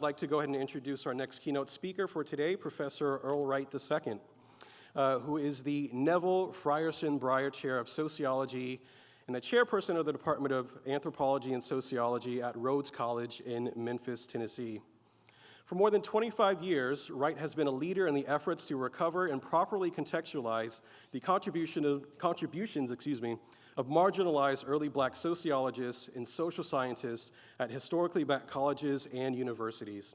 like to go ahead and introduce our next keynote speaker for today, Professor Earl Wright II, who is the Neville Frierson Breyer Chair of Sociology and the chairperson of the Department of Anthropology and Sociology at Rhodes College in Memphis, Tennessee. For more than 25 years, Wright has been a leader in the efforts to recover and properly contextualize the contributions of marginalized early Black sociologists and social scientists at historically Black colleges and universities.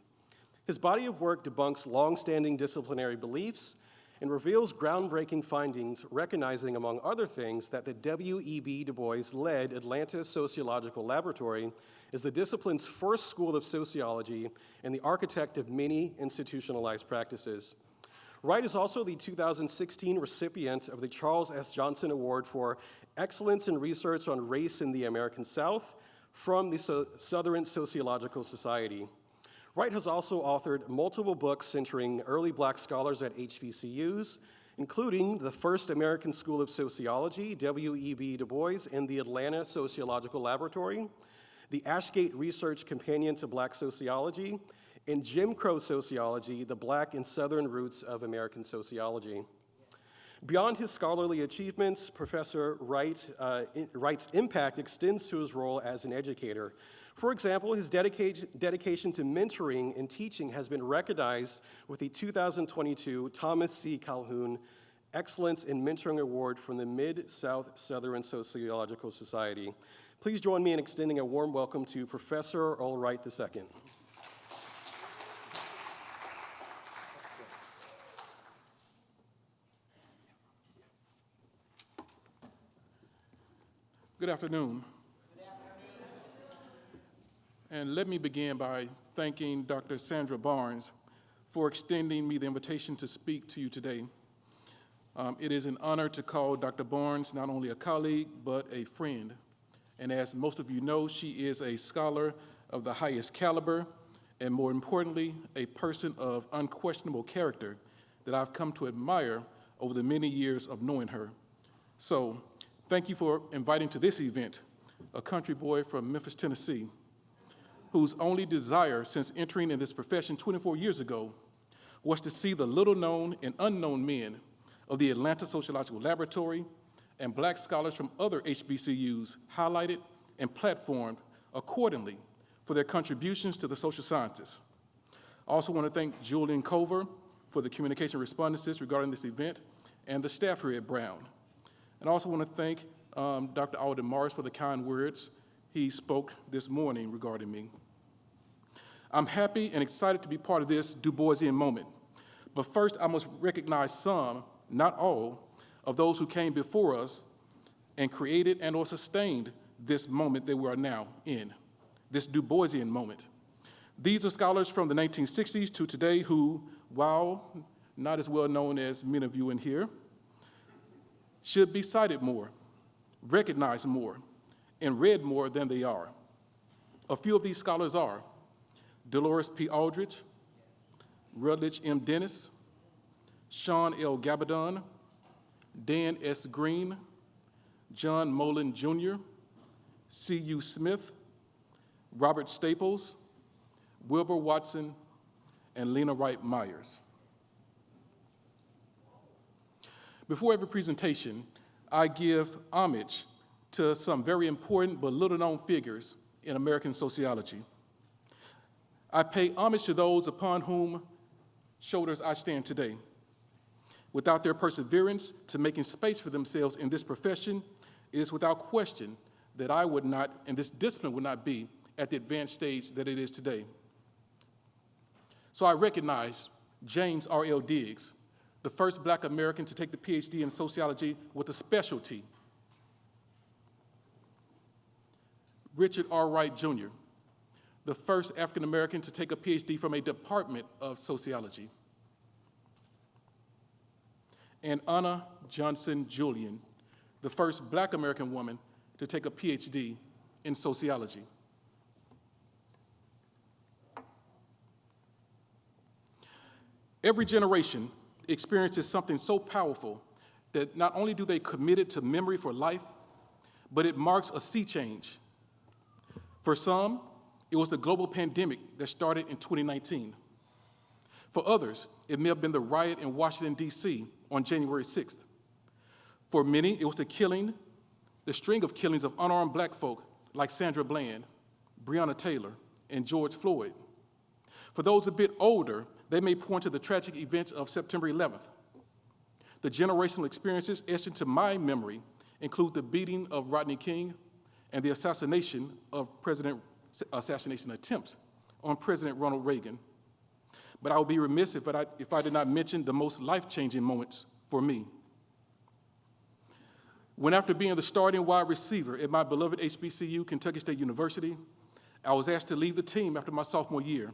His body of work debunks long-standing disciplinary beliefs and reveals groundbreaking findings, recognizing, among other things, that the W.E.B. Du Bois-led Atlanta Sociological Laboratory is the discipline's first school of sociology and the architect of many institutionalized practices. Wright is also the 2016 recipient of the Charles S. Johnson Award for Excellence in Research on Race in the American South from the Southern Sociological Society. Wright has also authored multiple books centering early Black scholars at HBCUs, including the First American School of Sociology, W.E.B. Du Bois, and the Atlanta Sociological Laboratory, the Ashgate Research Companion to Black Sociology, and Jim Crow Sociology, the Black and Southern Roots of American Sociology. Beyond his scholarly achievements, Professor Wright's impact extends to his role as an educator. For example, his dedication to mentoring and teaching has been recognized with the 2022 Thomas C. Calhoun Excellence in Mentoring Award from the Mid-South Southern Sociological Society. Please join me in extending a warm welcome to Professor Earl Wright II. Good afternoon. And let me begin by thanking Dr. Sandra Barnes for extending me the invitation to speak to you today. It is an honor to call Dr. Barnes not only a colleague, but a friend. And as most of you know, she is a scholar of the highest caliber, and more importantly, a person of unquestionable character that I've come to admire over the many years of knowing her. So, thank you for inviting to this event a country boy from Memphis, Tennessee, whose only desire since entering in this profession 24 years ago was to see the little-known and unknown men of the Atlanta Sociological Laboratory and Black scholars from other HBCUs highlighted and platformed accordingly for their contributions to the social sciences. I also want to thank Julian Cover for the communication responses regarding this event and the staff here at Brown. And I also want to thank Dr. Alden Morris for the kind words he spoke this morning regarding me. I'm happy and excited to be part of this Du Boisian moment. But first, I must recognize some, not all, of those who came before us and created and or sustained this moment that we are now in, this Du Boisian moment. These are scholars from the 1960s to today who, while not as well known as many of you in here, should be cited more, recognized more, and read more than they are. A few of these scholars are Dolores P. Aldrich, Rutledge M. Dennis, Sean L. Gabaldon, Dan S. Green, John Mullen Jr., C.U. Smith, Robert Staples, Wilbur Watson, and Lena Wright Myers. Before every presentation, I give homage to some very important but little-known figures in American sociology. I pay homage to those upon whom shoulders I stand today. Without their perseverance to making space for themselves in this profession, it is without question that I would not, and this discipline would not be at the advanced stage that it is today. So I recognize James R.L. Diggs, the first Black American to take the PhD in sociology with a specialty. Richard R. Wright, Jr., the first African American to take a PhD from a department of sociology. And Anna Johnson Julian, the first Black American woman to take a PhD in sociology. Every generation experiences something so powerful that not only do they commit it to memory for life, but it marks a sea change. For some, It was the global pandemic that started in 2019. For others, it may have been the riot in Washington, D.C. on January 6th. For many, it was the string of killings of unarmed black folk like Sandra Bland, Breonna Taylor, and George Floyd. For those a bit older, they may point to the tragic events of September 11th. The generational experiences etched into my memory include the beating of Rodney King and the assassination attempts on President Ronald Reagan. But I would be remiss if I did not mention the most life-changing moments for me. When after being the starting wide receiver at my beloved HBCU, Kentucky State University, I was asked to leave the team after my sophomore year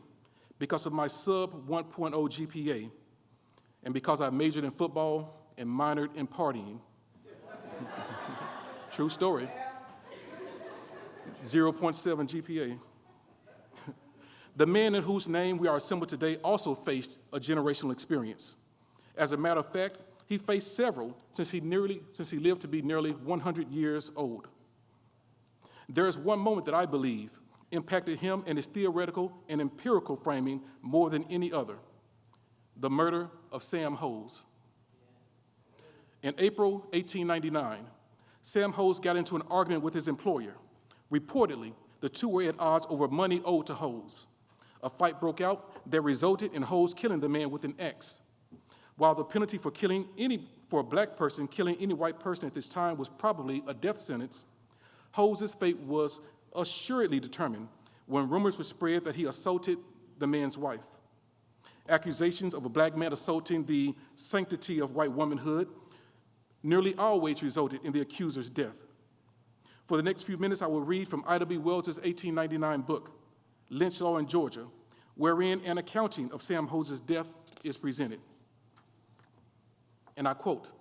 because of my sub 1.0 GPA and because I majored in football and minored in partying. True story. 0.7 GPA. The man in whose name we are assembled today also faced a generational experience. As a matter of fact, he faced several since he lived to be nearly 100 years old. There is one moment that I believe impacted him and his theoretical and empirical framing more than any other: the murder of Sam Hose. In April 1899, Sam Hose got into an argument with his employer. Reportedly, the two were at odds over money owed to Hose. A fight broke out that resulted in Hose killing the man with an axe. While the penalty for a black person killing any white person at this time was probably a death sentence, Hose's fate was assuredly determined when rumors were spread that he assaulted the man's wife. Accusations of a black man assaulting the sanctity of white womanhood nearly always resulted in the accuser's death. For the next few minutes, I will read from Ida B. Wells's 1899 book, Lynch Law in Georgia, wherein an accounting of Sam Hose's death is presented. And I quote,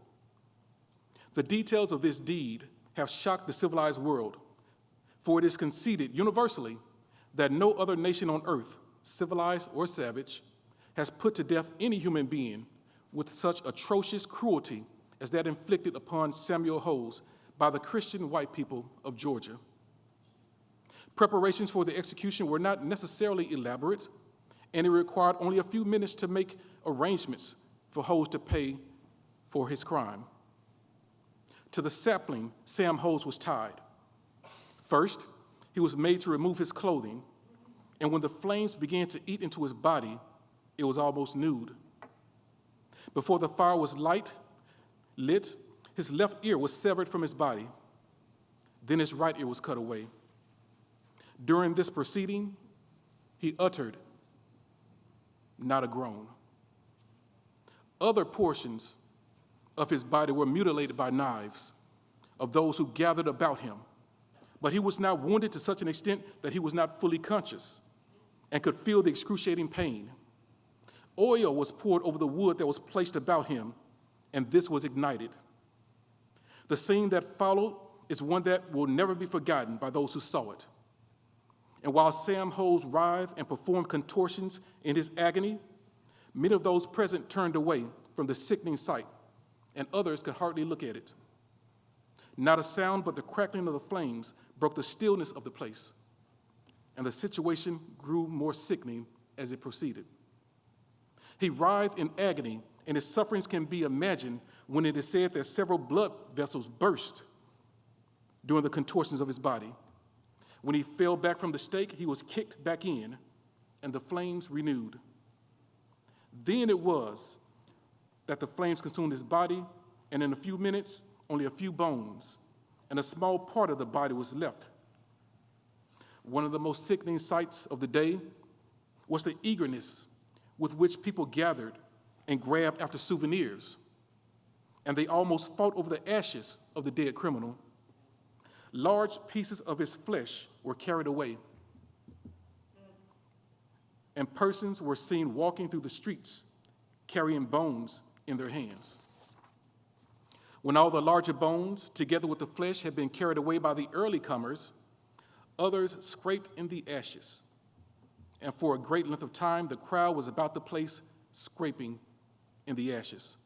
"The details of this deed have shocked the civilized world, for it is conceded universally that no other nation on earth, civilized or savage, has put to death any human being with such atrocious cruelty as that inflicted upon Samuel Hose by the Christian white people of Georgia. Preparations for the execution were not necessarily elaborate, and it required only a few minutes to make arrangements for Hose to pay for his crime. To the sapling, Sam Hose was tied. First, he was made to remove his clothing, and when the flames began to eat into his body, it was almost nude. Before the fire was lit, his left ear was severed from his body. Then his right ear was cut away. During this proceeding, he uttered not a groan. Other portions of his body were mutilated by knives of those who gathered about him, but he was not wounded to such an extent that he was not fully conscious and could feel the excruciating pain. Oil was poured over the wood that was placed about him, and this was ignited. The scene that followed is one that will never be forgotten by those who saw it. And while Sam Hose writhed and performed contortions in his agony, many of those present turned away from the sickening sight, and others could hardly look at it. Not a sound but the crackling of the flames broke the stillness of the place, and the situation grew more sickening as it proceeded. He writhed in agony, and his sufferings can be imagined when it is said that several blood vessels burst during the contortions of his body. When he fell back from the stake, he was kicked back in, and the flames renewed. Then it was that the flames consumed his body, and in a few minutes, only a few bones and a small part of the body was left. One of the most sickening sights of the day was the eagerness with which people gathered and grabbed after souvenirs, and they almost fought over the ashes of the dead criminal. Large pieces of his flesh were carried away, and persons were seen walking through the streets carrying bones in their hands. When all the larger bones, together with the flesh, had been carried away by the early comers, others scraped in the ashes. And for a great length of time, the crowd was about the place scraping in the ashes.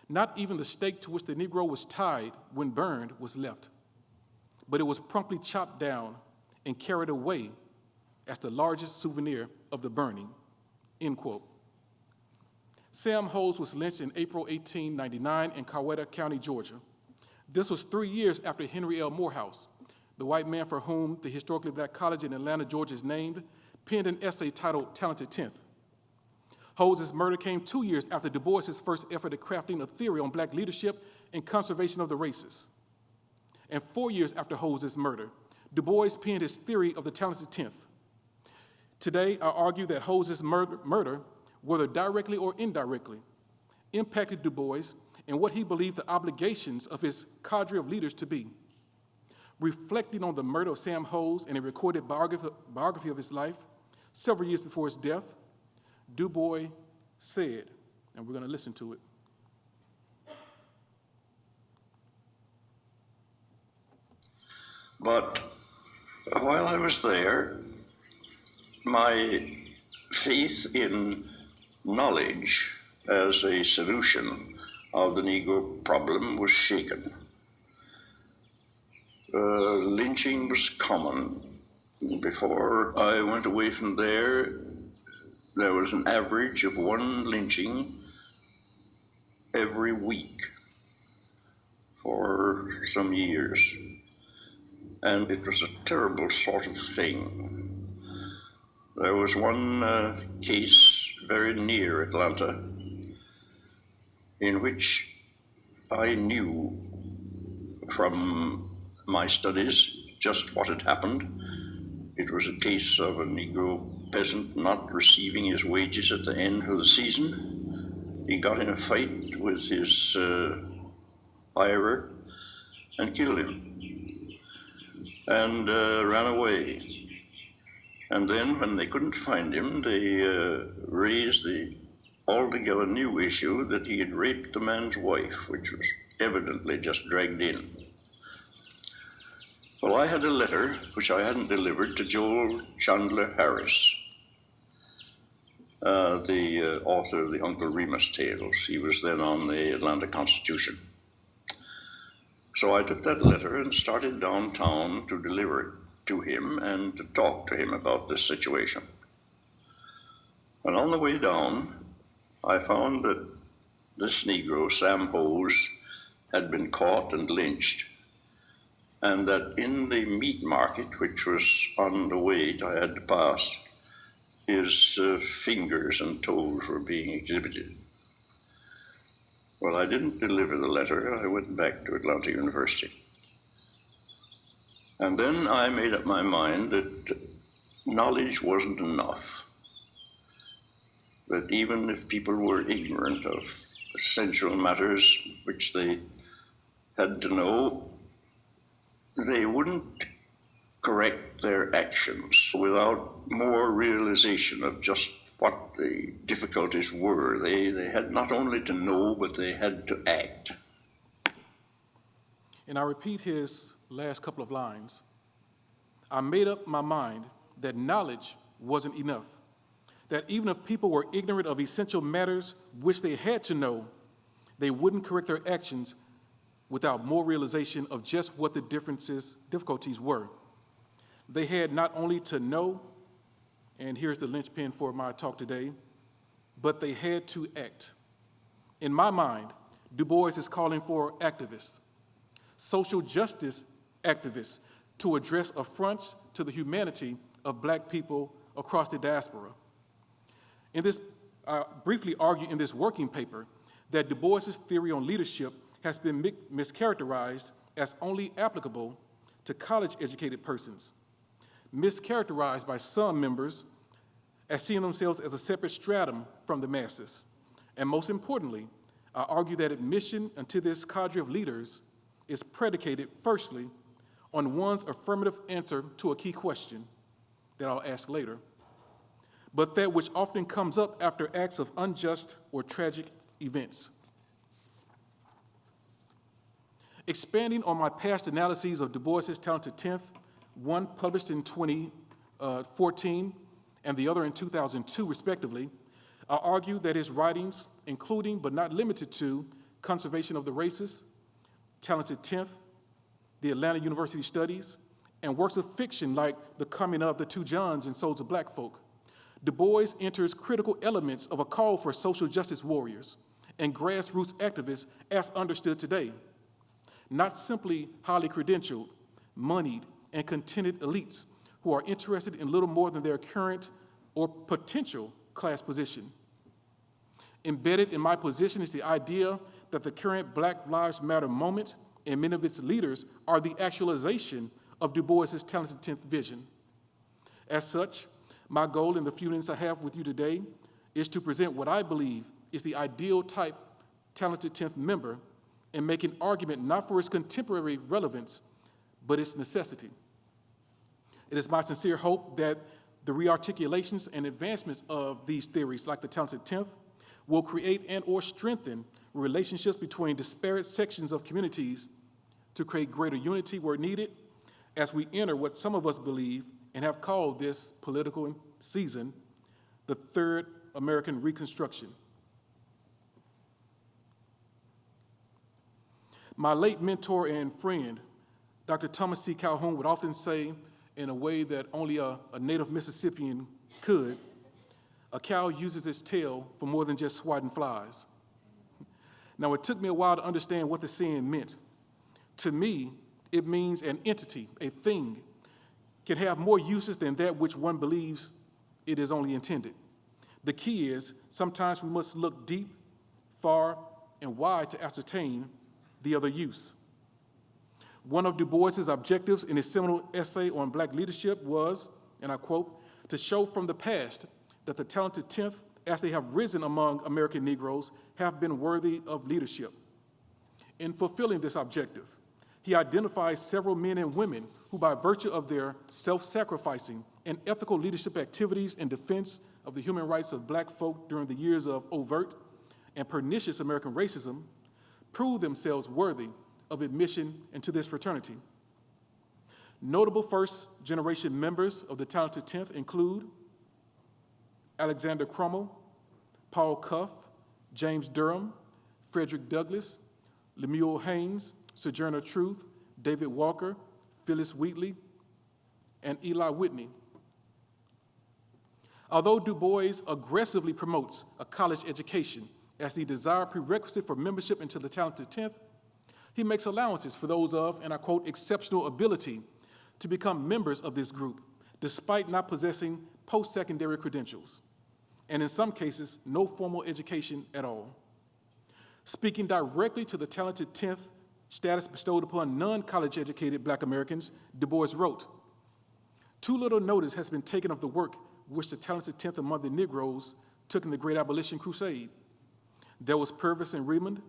Not even the stake to which the Negro was tied when burned was left, but it was promptly chopped down and carried away as the largest souvenir of the burning, end quote. Sam Hose was lynched in April 1899 in Coweta County, Georgia. This was 3 years after Henry L. Morehouse, the white man for whom the historically black college in Atlanta, Georgia is named, penned an essay titled Talented Tenth. Hose's murder came 2 years after Du Bois's first effort at crafting a theory on black leadership and conservation of the races. And 4 years after Hose's murder, Du Bois penned his theory of the talented tenth. Today, I argue that Hose's murder, whether directly or indirectly, impacted Du Bois and what he believed the obligations of his cadre of leaders to be. Reflecting on the murder of Sam Hose in a recorded biography of his life, several years before his death, Du Bois said, and we're going to listen to it. But while I was there, my faith in knowledge as a solution of the Negro problem was shaken. Lynching was common. Before I went away from there was an average of 1 lynching every week for some years. And it was a terrible sort of thing. There was one case very near Atlanta in which I knew from my studies just what had happened. It was a case of a Negro peasant not receiving his wages at the end of the season. He got in a fight with his hirer and killed him and ran away. And then when they couldn't find him, they raised the altogether new issue that he had raped the man's wife, which was evidently just dragged in. Well, I had a letter which I hadn't delivered to Joel Chandler Harris, the author of the Uncle Remus tales. He was then on the Atlanta Constitution. So I took that letter and started downtown to deliver it to him and to talk to him about this situation. And on the way down, I found that this Negro, Sam Hose, had been caught and lynched, and that in the meat market, which was on the way I had to pass, his fingers and toes were being exhibited. Well, I didn't deliver the letter. I went back to Atlanta University. And then I made up my mind that knowledge wasn't enough. That even if people were ignorant of essential matters which they had to know, they wouldn't correct their actions without more realization of just what the difficulties were. They had not only to know, but they had to act. And I repeat his last couple of lines. I made up my mind that knowledge wasn't enough, that even if people were ignorant of essential matters which they had to know, they wouldn't correct their actions without more realization of just what the difficulties were. They had not only to know, and here's the linchpin for my talk today, but they had to act. In my mind, Du Bois is calling for activists, social justice activists, to address affronts to the humanity of black people across the diaspora. I briefly argue in this working paper that Du Bois's theory on leadership has been mischaracterized as only applicable to college-educated persons, mischaracterized by some members as seeing themselves as a separate stratum from the masses. And most importantly, I argue that admission into this cadre of leaders is predicated, firstly, on one's affirmative answer to a key question that I'll ask later, but that which often comes up after acts of unjust or tragic events. Expanding on my past analyses of Du Bois's Talented Tenth, one published in 2014 and the other in 2002, respectively, I argue that his writings, including but not limited to Conservation of the Races, Talented Tenth, the Atlanta University Studies, and works of fiction like The Coming of the Two Johns and Souls of Black Folk, Du Bois enters critical elements of a call for social justice warriors and grassroots activists as understood today, not simply highly credentialed, moneyed, and contented elites who are interested in little more than their current or potential class position. Embedded in my position is the idea that the current Black Lives Matter moment and many of its leaders are the actualization of Du Bois's talented 10th vision. As such, my goal in the few minutes I have with you today is to present what I believe is the ideal type talented 10th member and make an argument not for its contemporary relevance, but its necessity. It is my sincere hope that the rearticulations and advancements of these theories, like the talented 10th, will create and or strengthen relationships between disparate sections of communities to create greater unity where needed as we enter what some of us believe and have called this political season the Third American Reconstruction. My late mentor and friend, Dr. Thomas C. Calhoun, would often say, in a way that only a native Mississippian could, a cow uses its tail for more than just swatting flies. Now, it took me a while to understand what the saying meant. To me, it means an entity, a thing, can have more uses than that which one believes it is only intended. The key is, sometimes we must look deep, far, and wide to ascertain the other use. One of Du Bois's objectives in his seminal essay on Black leadership was, and I quote, to show from the past that the talented 10th, as they have risen among American Negroes, have been worthy of leadership. In fulfilling this objective, he identifies several men and women who, by virtue of their self-sacrificing and ethical leadership activities in defense of the human rights of Black folk during the years of overt and pernicious American racism, proved themselves worthy of admission into this fraternity. Notable first-generation members of the talented 10th include Alexander Crummell, Paul Cuff, James Durham, Frederick Douglass, Lemuel Haynes, Sojourner Truth, David Walker, Phyllis Wheatley, and Eli Whitney. Although Du Bois aggressively promotes a college education as the desired prerequisite for membership into the talented 10th, he makes allowances for those of, and I quote, exceptional ability to become members of this group, despite not possessing post-secondary credentials, and in some cases, no formal education at all. Speaking directly to the talented 10th status bestowed upon non-college educated Black Americans, Du Bois wrote, "Too little notice has been taken of the work which the talented 10th among the Negroes took in the Great Abolition Crusade. There was Purvis and Redmond,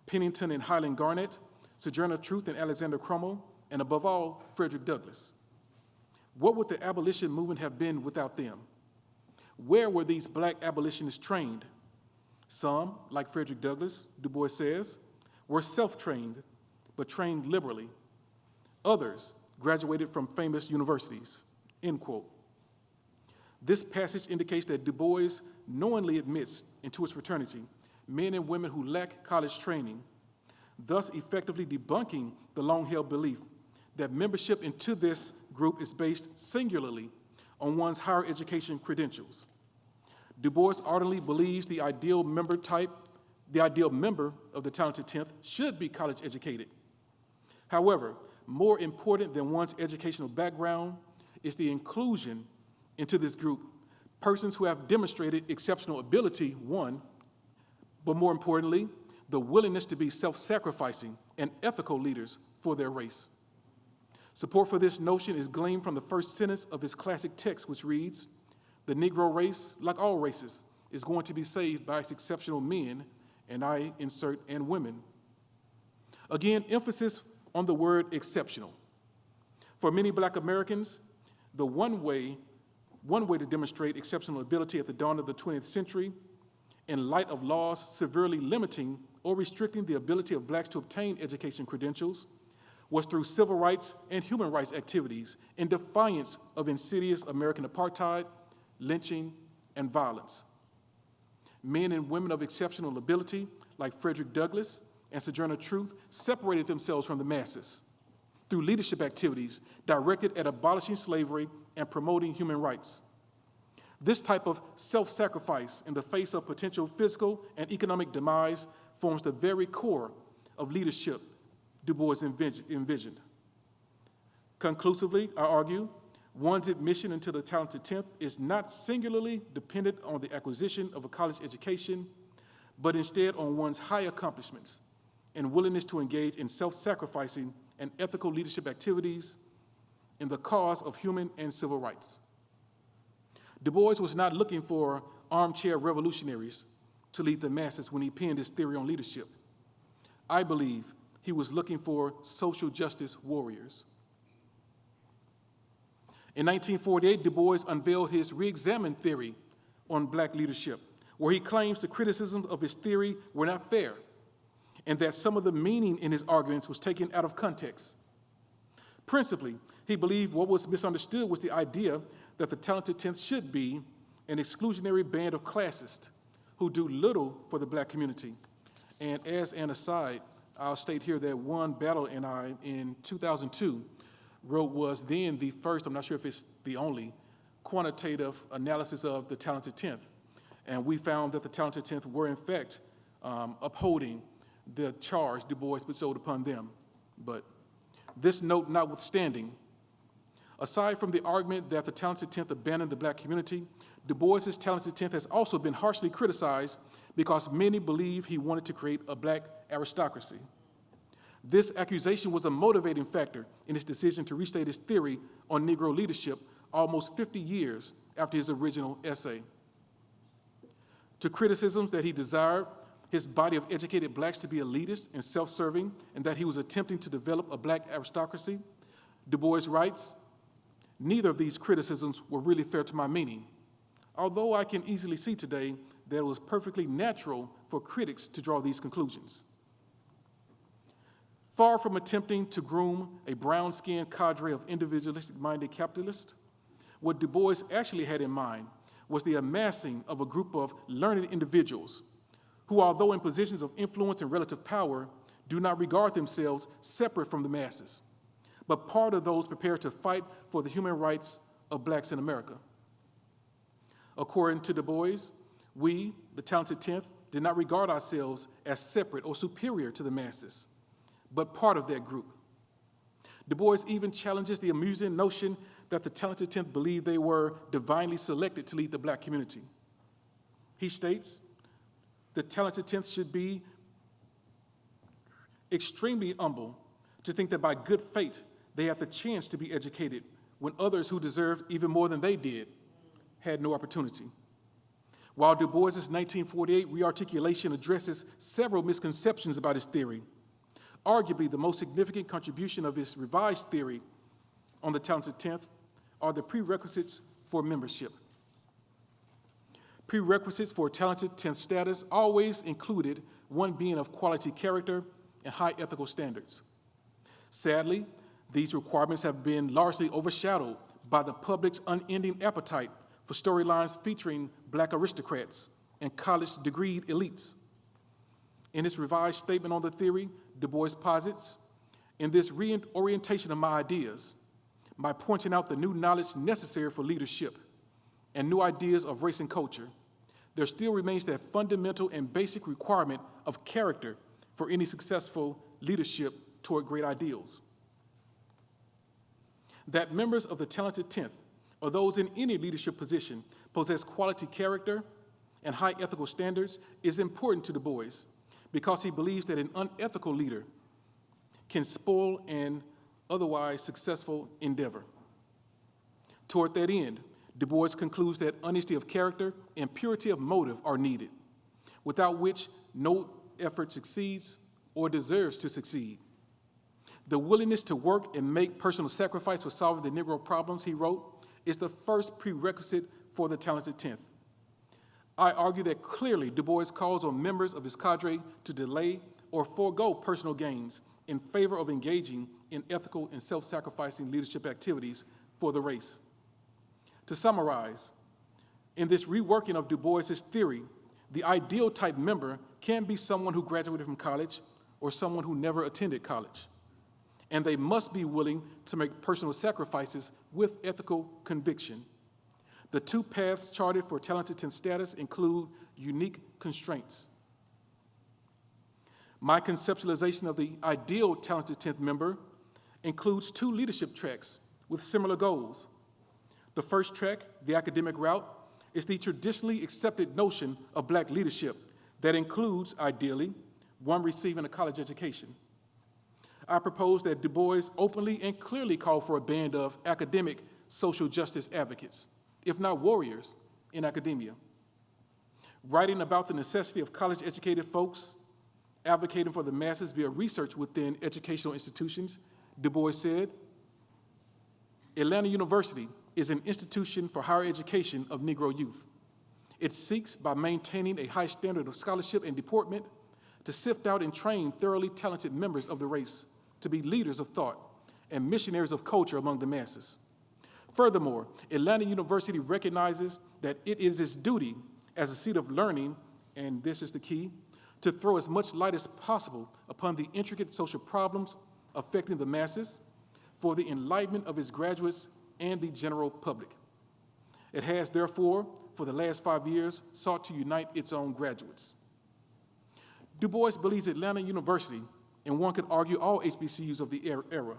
Pennington and Highland Garnett, Sojourner Truth and Alexander Crummell, and above all, Frederick Douglass. What would the abolition movement have been without them? Where were these Black abolitionists trained? Some, like Frederick Douglass, Du Bois says, were self-trained, but trained liberally. Others graduated from famous universities," end quote. This passage indicates that Du Bois knowingly admits into his fraternity men and women who lack college training, thus effectively debunking the long-held belief that membership into this group is based singularly on one's higher education credentials. Du Bois ardently believes the ideal member of the talented 10th should be college educated. However, more important than one's educational background is the inclusion into this group, persons who have demonstrated exceptional ability, one, but more importantly, the willingness to be self-sacrificing and ethical leaders for their race. Support for this notion is gleaned from the first sentence of his classic text, which reads, "The Negro race, like all races, is going to be saved by its exceptional men," and I insert, "and women." Again, emphasis on the word exceptional. For many Black Americans, the one way to demonstrate exceptional ability at the dawn of the 20th century, in light of laws severely limiting or restricting the ability of Blacks to obtain education credentials, was through civil rights and human rights activities in defiance of insidious American apartheid, lynching, and violence. Men and women of exceptional ability, like Frederick Douglass and Sojourner Truth, separated themselves from the masses. through leadership activities directed at abolishing slavery and promoting human rights. This type of self-sacrifice in the face of potential physical and economic demise forms the very core of leadership Du Bois envisioned. Conclusively, I argue, one's admission into the talented 10th is not singularly dependent on the acquisition of a college education, but instead on one's high accomplishments and willingness to engage in self-sacrificing and ethical leadership activities in the cause of human and civil rights. Du Bois was not looking for armchair revolutionaries to lead the masses when he penned his theory on leadership. I believe he was looking for social justice warriors. In 1948, Du Bois unveiled his re-examined theory on black leadership, where he claims the criticisms of his theory were not fair, and that some of the meaning in his arguments was taken out of context. Principally, he believed what was misunderstood was the idea that the talented 10th should be an exclusionary band of classists who do little for the black community. And as an aside, I'll state here that one Battle and I, in 2002, wrote was then the first, I'm not sure if it's the only, quantitative analysis of the talented 10th. And we found that the talented 10th were in fact upholding the charge Du Bois bestowed upon them. But this note notwithstanding, aside from the argument that the talented 10th abandoned the black community, Du Bois's talented 10th has also been harshly criticized because many believe he wanted to create a black aristocracy. This accusation was a motivating factor in his decision to restate his theory on Negro leadership almost 50 years after his original essay. To criticisms that he desired his body of educated blacks to be elitist and self-serving, and that he was attempting to develop a black aristocracy, Du Bois writes, "Neither of these criticisms were really fair to my meaning, although I can easily see today that it was perfectly natural for critics to draw these conclusions. Far from attempting to groom a brown-skinned cadre of individualistic-minded capitalists, what Du Bois actually had in mind was the amassing of a group of learned individuals who, although in positions of influence and relative power, do not regard themselves separate from the masses, but part of those prepared to fight for the human rights of blacks in America. According to Du Bois, we, the talented 10th, did not regard ourselves as separate or superior to the masses, but part of that group. Du Bois even challenges the amusing notion that the talented 10th believed they were divinely selected to lead the black community. He states, the talented 10th should be extremely humble to think that by good fate they had the chance to be educated when others who deserved even more than they did had no opportunity. While Du Bois's 1948 rearticulation addresses several misconceptions about his theory, arguably the most significant contribution of his revised theory on the talented 10th are the prerequisites for membership. Prerequisites for talented 10th status always included one being of quality character and high ethical standards. Sadly, these requirements have been largely overshadowed by the public's unending appetite for storylines featuring black aristocrats and college-degreed elites. In his revised statement on the theory, Du Bois posits, in this reorientation of my ideas, by pointing out the new knowledge necessary for leadership and new ideas of race and culture, there still remains that fundamental and basic requirement of character for any successful leadership toward great ideals. That members of the talented 10th, or those in any leadership position, possess quality character and high ethical standards is important to Du Bois because he believes that an unethical leader can spoil an otherwise successful endeavor. Toward that end, Du Bois concludes that honesty of character and purity of motive are needed, without which no effort succeeds or deserves to succeed. The willingness to work and make personal sacrifice for solving the Negro problems, he wrote, is the first prerequisite for the talented 10th. I argue that clearly Du Bois calls on members of his cadre to delay or forego personal gains in favor of engaging in ethical and self-sacrificing leadership activities for the race. To summarize, in this reworking of Du Bois's theory, the ideal type member can be someone who graduated from college or someone who never attended college. and they must be willing to make personal sacrifices with ethical conviction. The two paths charted for talented 10th status include unique constraints. My conceptualization of the ideal talented 10th member includes two leadership tracks with similar goals. The first track, the academic route, is the traditionally accepted notion of Black leadership that includes, ideally, one receiving a college education. I propose that Du Bois openly and clearly call for a band of academic social justice advocates, if not warriors, in academia. Writing about the necessity of college-educated folks advocating for the masses via research within educational institutions, Du Bois said, Atlanta University is an institution for higher education of Negro youth. It seeks, by maintaining a high standard of scholarship and deportment, to sift out and train thoroughly talented members of the race to be leaders of thought and missionaries of culture among the masses. Furthermore, Atlanta University recognizes that it is its duty as a seat of learning, and this is the key, to throw as much light as possible upon the intricate social problems affecting the masses for the enlightenment of its graduates and the general public. It has, therefore, for the last 5 years, sought to unite its own graduates. Du Bois believes Atlanta University, and one could argue all HBCUs of the era,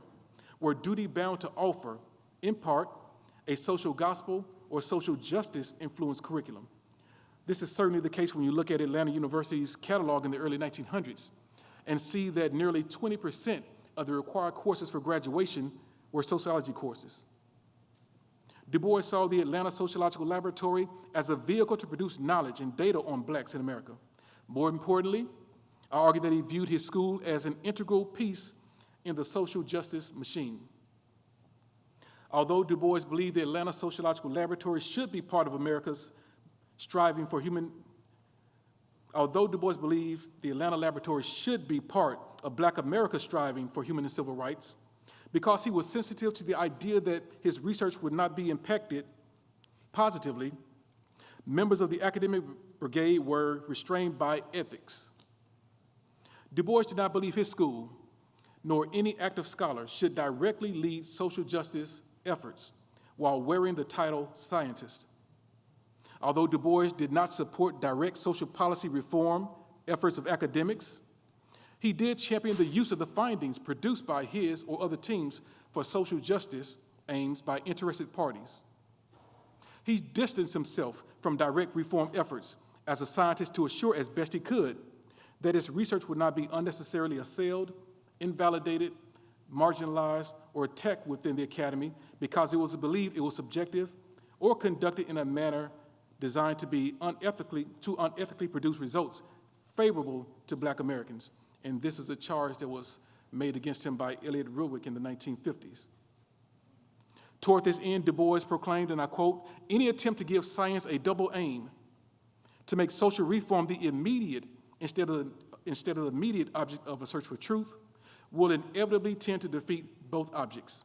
were duty-bound to offer, in part, a social gospel or social justice influenced curriculum. This is certainly the case when you look at Atlanta University's catalog in the early 1900s and see that nearly 20% of the required courses for graduation were sociology courses. Du Bois saw the Atlanta Sociological Laboratory as a vehicle to produce knowledge and data on Blacks in America. More importantly, I argue that he viewed his school as an integral piece in the social justice machine. Although Du Bois believed the Atlanta Sociological Laboratory should be part of America's striving for human, although Du Bois believed the Atlanta Laboratory should be part of Black America's striving for human and civil rights, because he was sensitive to the idea that his research would not be impacted positively, members of the academic brigade were restrained by ethics. Du Bois did not believe his school, nor any active scholar, should directly lead social justice efforts while wearing the title scientist. Although Du Bois did not support direct social policy reform efforts of academics, he did champion the use of the findings produced by his or other teams for social justice aims by interested parties. He distanced himself from direct reform efforts as a scientist to assure as best he could that his research would not be unnecessarily assailed, invalidated, marginalized, or attacked within the academy because it was believed it was subjective or conducted in a manner designed to unethically produce results favorable to Black Americans. And this is a charge that was made against him by Elliot Rulwick in the 1950s. Toward this end, Du Bois proclaimed, and I quote, "Any attempt to give science a double aim, to make social reform the immediate instead of the immediate object of a search for truth, will inevitably tend to defeat both objects."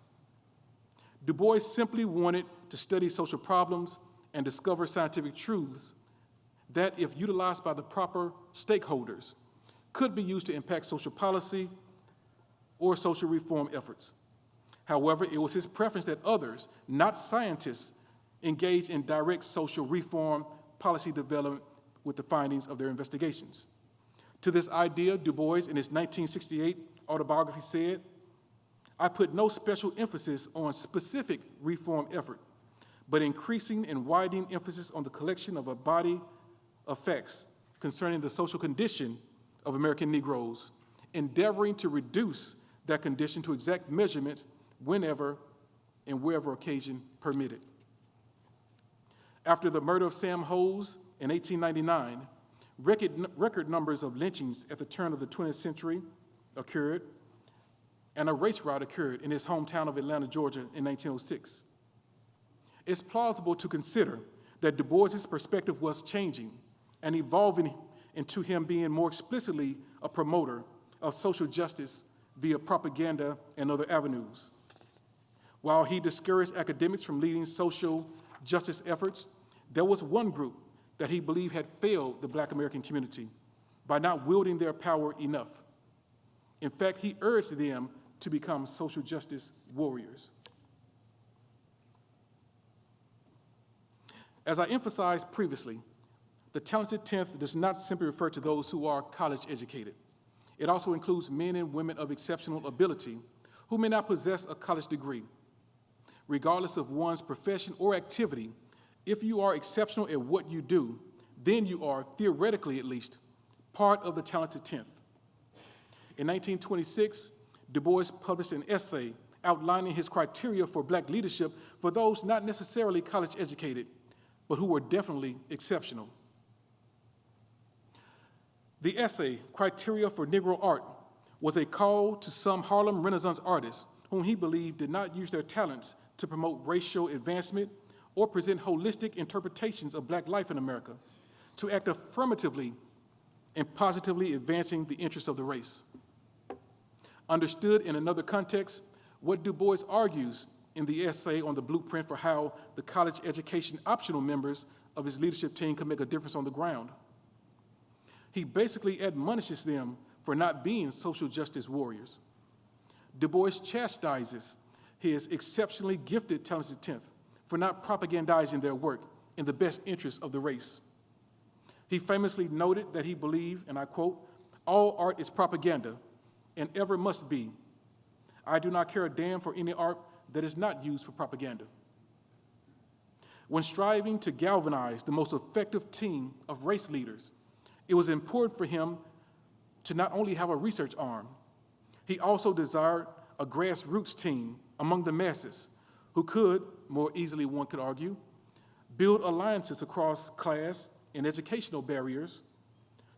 Du Bois simply wanted to study social problems and discover scientific truths that, if utilized by the proper stakeholders, could be used to impact social policy or social reform efforts. However, it was his preference that others, not scientists, engage in direct social reform policy development with the findings of their investigations. To this idea, Du Bois, in his 1968 autobiography, said, "I put no special emphasis on specific reform effort, but increasing and widening emphasis on the collection of a body of facts concerning the social condition of American Negroes, endeavoring to reduce that condition to exact measurement whenever and wherever occasion permitted." After the murder of Sam Hose in 1899, record numbers of lynchings at the turn of the 20th century occurred, and a race riot occurred in his hometown of Atlanta, Georgia in 1906. It's plausible to consider that Du Bois's perspective was changing and evolving into him being more explicitly a promoter of social justice via propaganda and other avenues. While he discouraged academics from leading social justice efforts, there was one group that he believed had failed the Black American community by not wielding their power enough. In fact, he urged them to become social justice warriors. As I emphasized previously, the talented 10th does not simply refer to those who are college educated. It also includes men and women of exceptional ability who may not possess a college degree. Regardless of one's profession or activity, if you are exceptional at what you do, then you are, theoretically at least, part of the talented 10th. In 1926, Du Bois published an essay outlining his criteria for Black leadership for those not necessarily college educated, but who were definitely exceptional. The essay, Criteria for Negro Art, was a call to some Harlem Renaissance artists whom he believed did not use their talents to promote racial advancement or present holistic interpretations of Black life in America, to act affirmatively and positively advancing the interests of the race. Understood in another context, what Du Bois argues in the essay on the blueprint for how the college education optional members of his leadership team can make a difference on the ground. He basically admonishes them for not being social justice warriors. Du Bois chastises his exceptionally gifted talented 10th for not propagandizing their work in the best interest of the race. He famously noted that he believed, and I quote, "All art is propaganda and ever must be. I do not care a damn for any art that is not used for propaganda." When striving to galvanize the most effective team of race leaders, it was important for him to not only have a research arm, he also desired a grassroots team among the masses who could, more easily one could argue, build alliances across class and educational barriers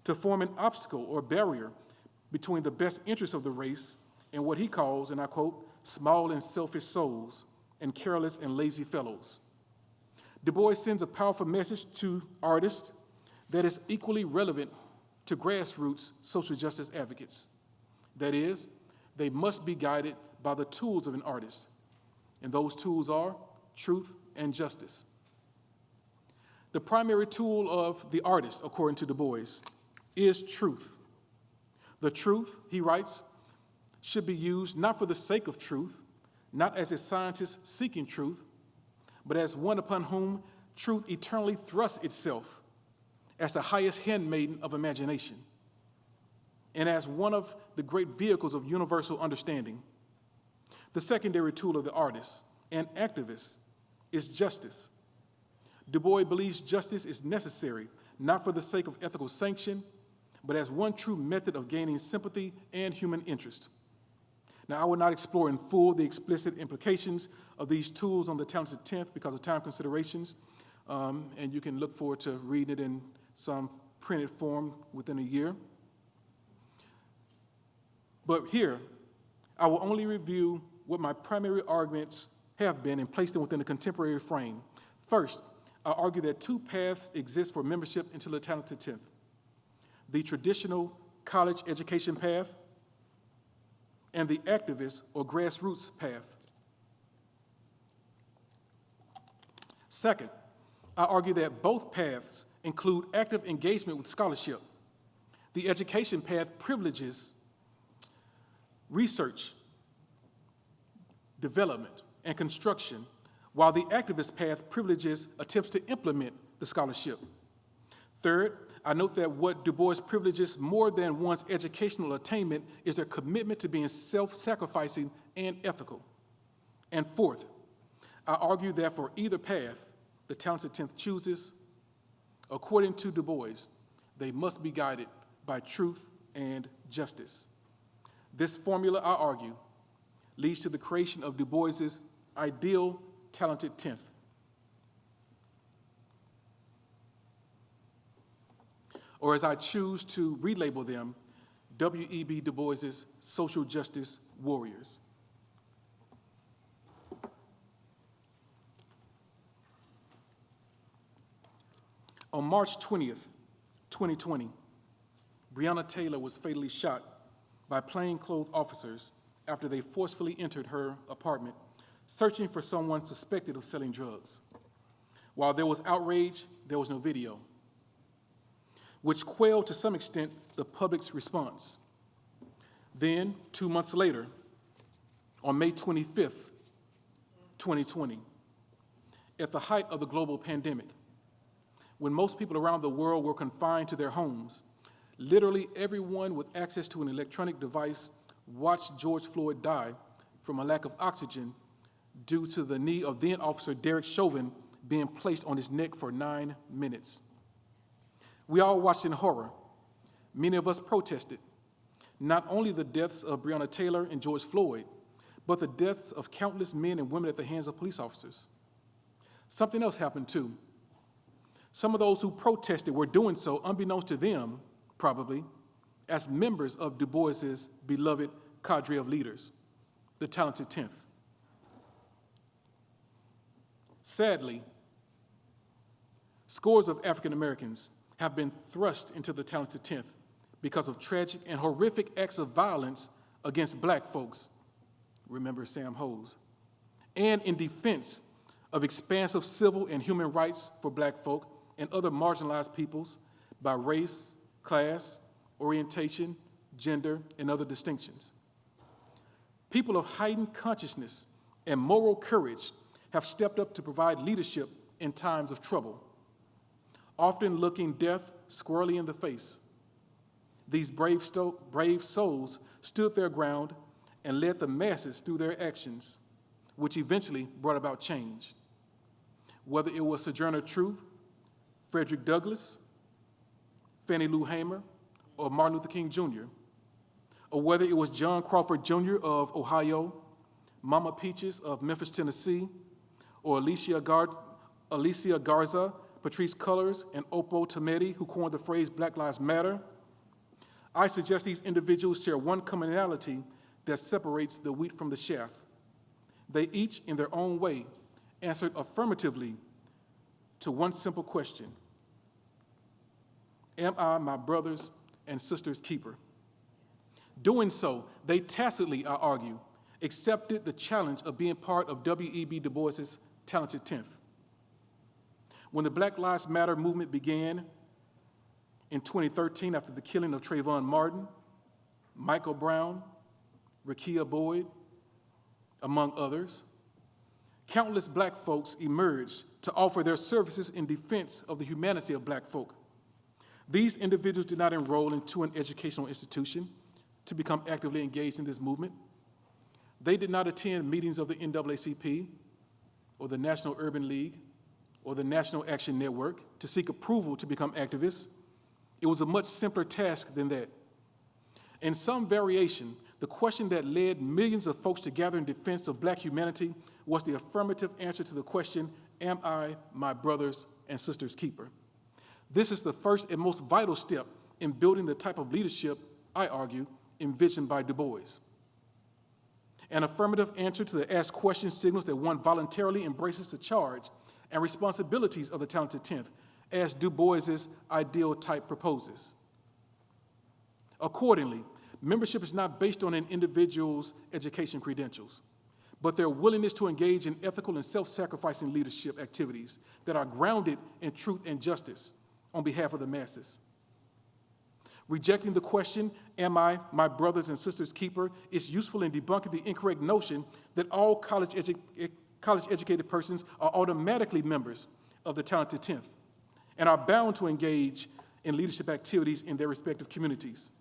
to form an obstacle or barrier between the best interests of the race and what he calls, and I quote, "small and selfish souls and careless and lazy fellows." Du Bois sends a powerful message to artists that is equally relevant to grassroots social justice advocates. That is, they must be guided by the tools of an artist, and those tools are truth and justice. The primary tool of the artist, according to Du Bois, is truth. The truth, he writes, should be used not for the sake of truth, not as a scientist seeking truth, but as one upon whom truth eternally thrusts itself as the highest handmaiden of imagination, and as one of the great vehicles of universal understanding. The secondary tool of the artist and activist is justice. Du Bois believes justice is necessary, not for the sake of ethical sanction, but as one true method of gaining sympathy and human interest. Now, I will not explore in full the explicit implications of these tools on the talented 10th because of time considerations, and you can look forward to reading it in some printed form within a year. But here, I will only review what my primary arguments have been and place them within a contemporary frame. First, I argue that two paths exist for membership into the talented 10th. The traditional college education path and the activist or grassroots path. Second, I argue that both paths include active engagement with scholarship. The education path privileges research, development, and construction, while the activist path privileges attempts to implement the scholarship. Third, I note that what Du Bois privileges more than one's educational attainment is their commitment to being self-sacrificing and ethical. And fourth, I argue that for either path the talented 10th chooses, according to Du Bois, they must be guided by truth and justice. This formula, I argue, leads to the creation of Du Bois's ideal talented 10th. Or as I choose to relabel them, W.E.B. Du Bois's social justice warriors. On March 20th, 2020, Breonna Taylor was fatally shot by plainclothes officers after they forcefully entered her apartment, searching for someone suspected of selling drugs. While there was outrage, there was no video, which quelled to some extent the public's response. Then, 2 months later, on May 25th, 2020, at the height of the global pandemic, when most people around the world were confined to their homes. Literally everyone with access to an electronic device watched George Floyd die from a lack of oxygen due to the knee of then Officer Derek Chauvin being placed on his neck for 9 minutes. We all watched in horror. Many of us protested, not only the deaths of Breonna Taylor and George Floyd, but the deaths of countless men and women at the hands of police officers. Something else happened too. Some of those who protested were doing so, unbeknownst to them, probably, as members of Du Bois's beloved cadre of leaders, the Talented 10th. Sadly, scores of African Americans have been thrust into the Talented 10th because of tragic and horrific acts of violence against black folks, remember Sam Hose, and in defense of expansive civil and human rights for black folk and other marginalized peoples by race, class, orientation, gender, and other distinctions. People of heightened consciousness and moral courage have stepped up to provide leadership in times of trouble, often looking death squarely in the face. These brave souls stood their ground and led the masses through their actions, which eventually brought about change. Whether it was Sojourner Truth, Frederick Douglass, Fannie Lou Hamer, or Martin Luther King Jr., or whether it was John Crawford Jr. of Ohio, Mama Peaches of Memphis, Tennessee, or Alicia Garza, Patrice Cullors, and Oppo Tometi, who coined the phrase Black Lives Matter, I suggest these individuals share one commonality that separates the wheat from the chaff. They each, in their own way, answered affirmatively to one simple question: am I my brothers and sisters' keeper? Doing so, they tacitly, I argue, accepted the challenge of being part of W.E.B. Du Bois's Talented 10th. When the Black Lives Matter movement began in 2013 after the killing of Trayvon Martin, Michael Brown, Rekia Boyd, among others, countless black folks emerged to offer their services in defense of the humanity of black folk. These individuals did not enroll into an educational institution to become actively engaged in this movement. They did not attend meetings of the NAACP or the National Urban League or the National Action Network to seek approval to become activists. It was a much simpler task than that. In some variation, the question that led millions of folks to gather in defense of black humanity was the affirmative answer to the question, am I my brothers and sisters' keeper? This is the first and most vital step in building the type of leadership, I argue, envisioned by Du Bois. An affirmative answer to the asked question signals that one voluntarily embraces the charge and responsibilities of the Talented 10th, as Du Bois's ideal type proposes. Accordingly, membership is not based on an individual's education credentials, but their willingness to engage in ethical and self-sacrificing leadership activities that are grounded in truth and justice on behalf of the masses. Rejecting the question, am I my brothers and sisters' keeper, is useful in debunking the incorrect notion that all college-educated persons are automatically members of the Talented 10th and are bound to engage in leadership activities in their respective communities.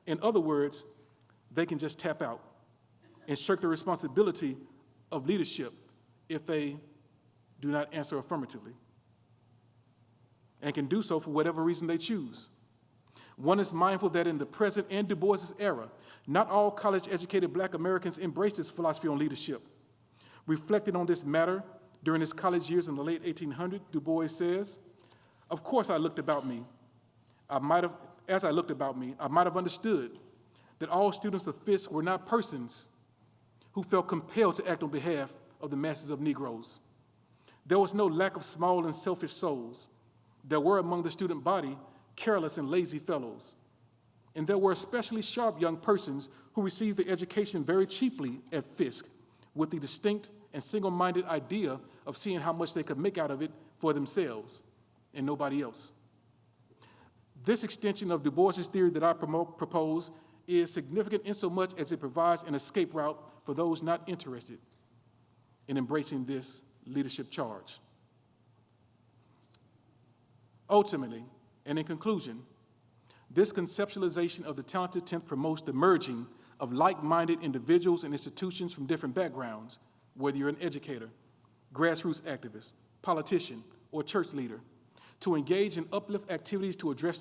In other words, they can just tap out and shirk the responsibility of leadership if they do not answer affirmatively, and can do so for whatever reason they choose. One is mindful that in the present and Du Bois's era, not all college-educated black Americans embraced this philosophy on leadership. Reflecting on this matter during his college years in the late 1800s, Du Bois says, of course I looked about me. As I looked about me, I might have understood that all students of Fisk were not persons who felt compelled to act on behalf of the masses of Negroes. There was no lack of small and selfish souls. There were among the student body careless and lazy fellows. And there were especially sharp young persons who received the education very cheaply at Fisk with the distinct and single-minded idea of seeing how much they could make out of it for themselves and nobody else. This extension of Du Bois's theory that I propose is significant insomuch as it provides an escape route for those not interested in embracing this leadership charge. Ultimately, and in conclusion, this conceptualization of the talented 10th promotes the merging of like-minded individuals and institutions from different backgrounds, whether you're an educator, grassroots activist, politician, or church leader, to engage in uplift activities to address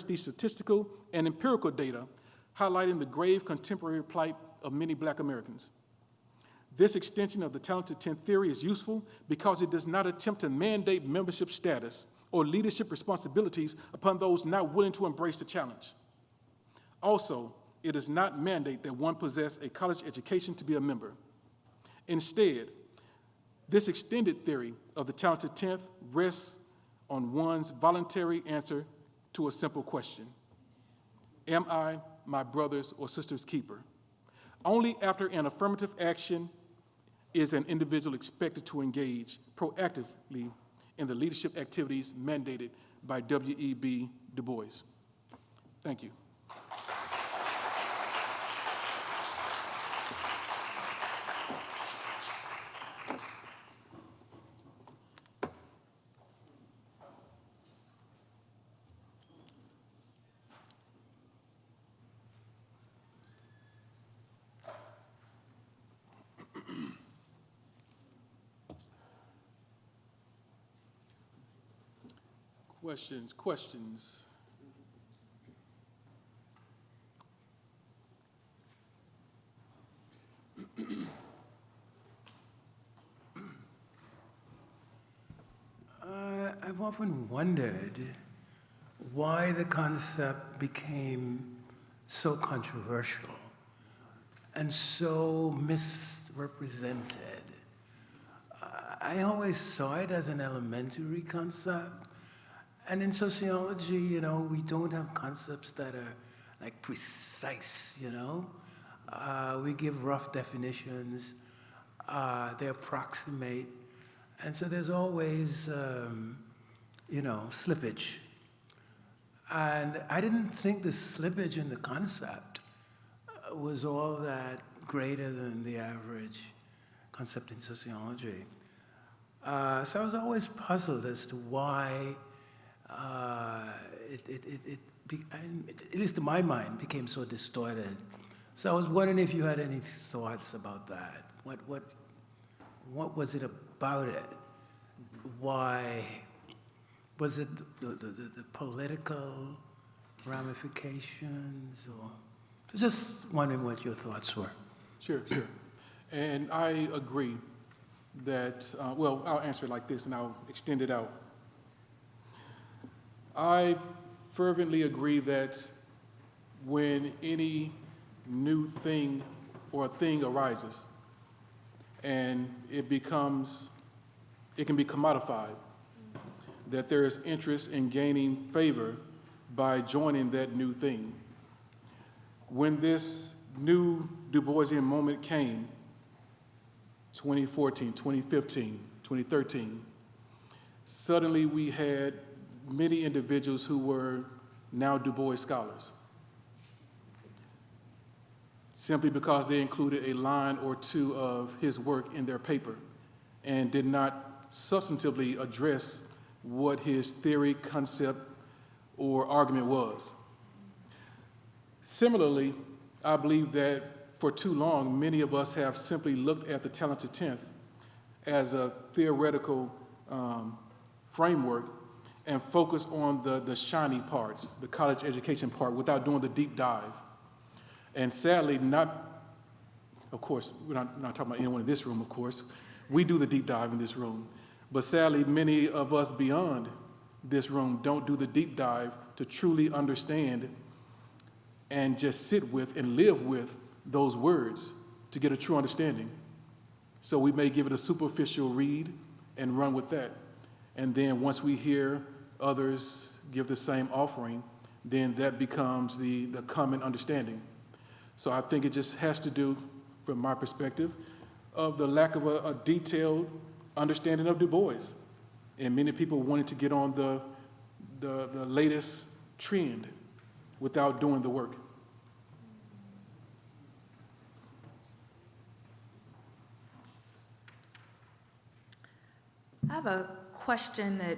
these statistical and empirical data, highlighting the grave contemporary plight of many Black Americans. This extension of the talented 10th theory is useful because it does not attempt to mandate membership status or leadership responsibilities upon those not willing to embrace the challenge. Also, it does not mandate that one possess a college education to be a member. Instead, this extended theory of the talented 10th rests on one's voluntary answer to a simple question: am I my brother's or sister's keeper? Only after an affirmative action is an individual expected to engage proactively in the leadership activities mandated by W.E.B. Du Bois. Thank you. Questions? I've often wondered why the concept became so controversial and so misrepresented. I always saw it as an elementary concept. And in sociology, we don't have concepts that are like precise, We give rough definitions, they approximate. And so there's always, slippage. And I didn't think the slippage in the concept was all that greater than the average concept in sociology. So I was always puzzled as to why at least to my mind, became so distorted. So I was wondering if you had any thoughts about that. What was it about it? Why? Was it the political ramifications? Or just wondering what your thoughts were. Sure. And I agree that, I'll answer it like this and I'll extend it out. I fervently agree that when any new thing or thing arises and it can be commodified, that there is interest in gaining favor by joining that new thing. When this new Du Boisian moment came, 2014, 2015, 2013, suddenly we had many individuals who were now Du Bois scholars, simply because they included a line or two of his work in their paper and did not substantively address what his theory, concept, or argument was. Similarly, I believe that for too long, many of us have simply looked at the talented 10th as a theoretical framework and focus on the shiny parts, the college education part, without doing the deep dive. And sadly, of course, we're not talking about anyone in this room, of course. We do the deep dive in this room. But sadly, many of us beyond this room don't do the deep dive to truly understand and just sit with and live with those words to get a true understanding. So we may give it a superficial read and run with that. And then once we hear others give the same offering, then that becomes the common understanding. So I think it just has to do, from my perspective, of the lack of a detailed understanding of Du Bois. And many people wanted to get on the latest trend without doing the work. have a question that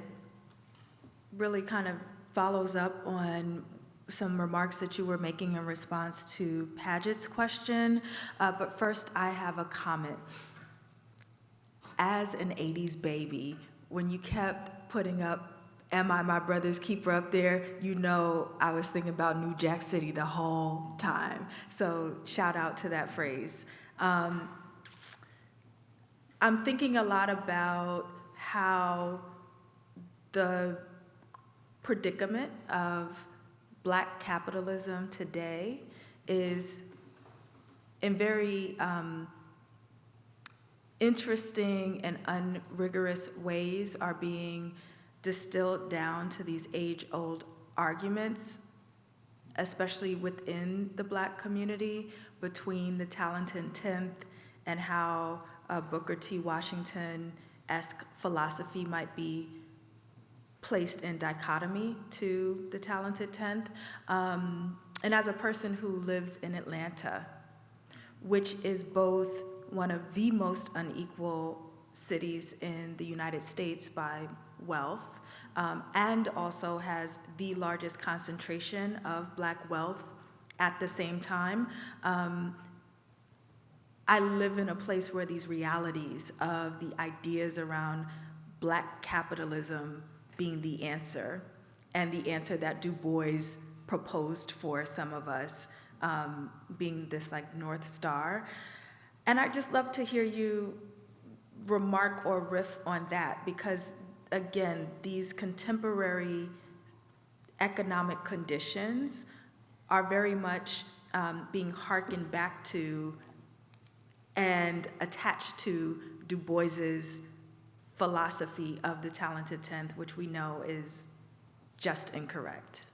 really kind of follows up on some remarks that you were making in response to Paget's question. But first, I have a comment. As an 80s baby, when you kept putting up "Am I my brother's keeper" up there, you know I was thinking about New Jack City the whole time. So shout out to that phrase. I'm thinking a lot about how the predicament of Black capitalism today is in very interesting and unrigorous ways are being distilled down to these age-old arguments, especially within the Black community, between the talented 10th and how Booker T. Washington-esque philosophy might be placed in dichotomy to the talented 10th. And as a person who lives in Atlanta, which is both one of the most unequal cities in the United States by wealth, and also has the largest concentration of Black wealth at the same time, I live in a place where these realities of the ideas around Black capitalism being the answer, and the answer that Du Bois proposed for some of us, being this like North Star. And I'd just love to hear you remark or riff on that, because again, these contemporary economic conditions are very much being hearkened back to and attached to Du Bois's philosophy of the talented 10th, which we know is just incorrect.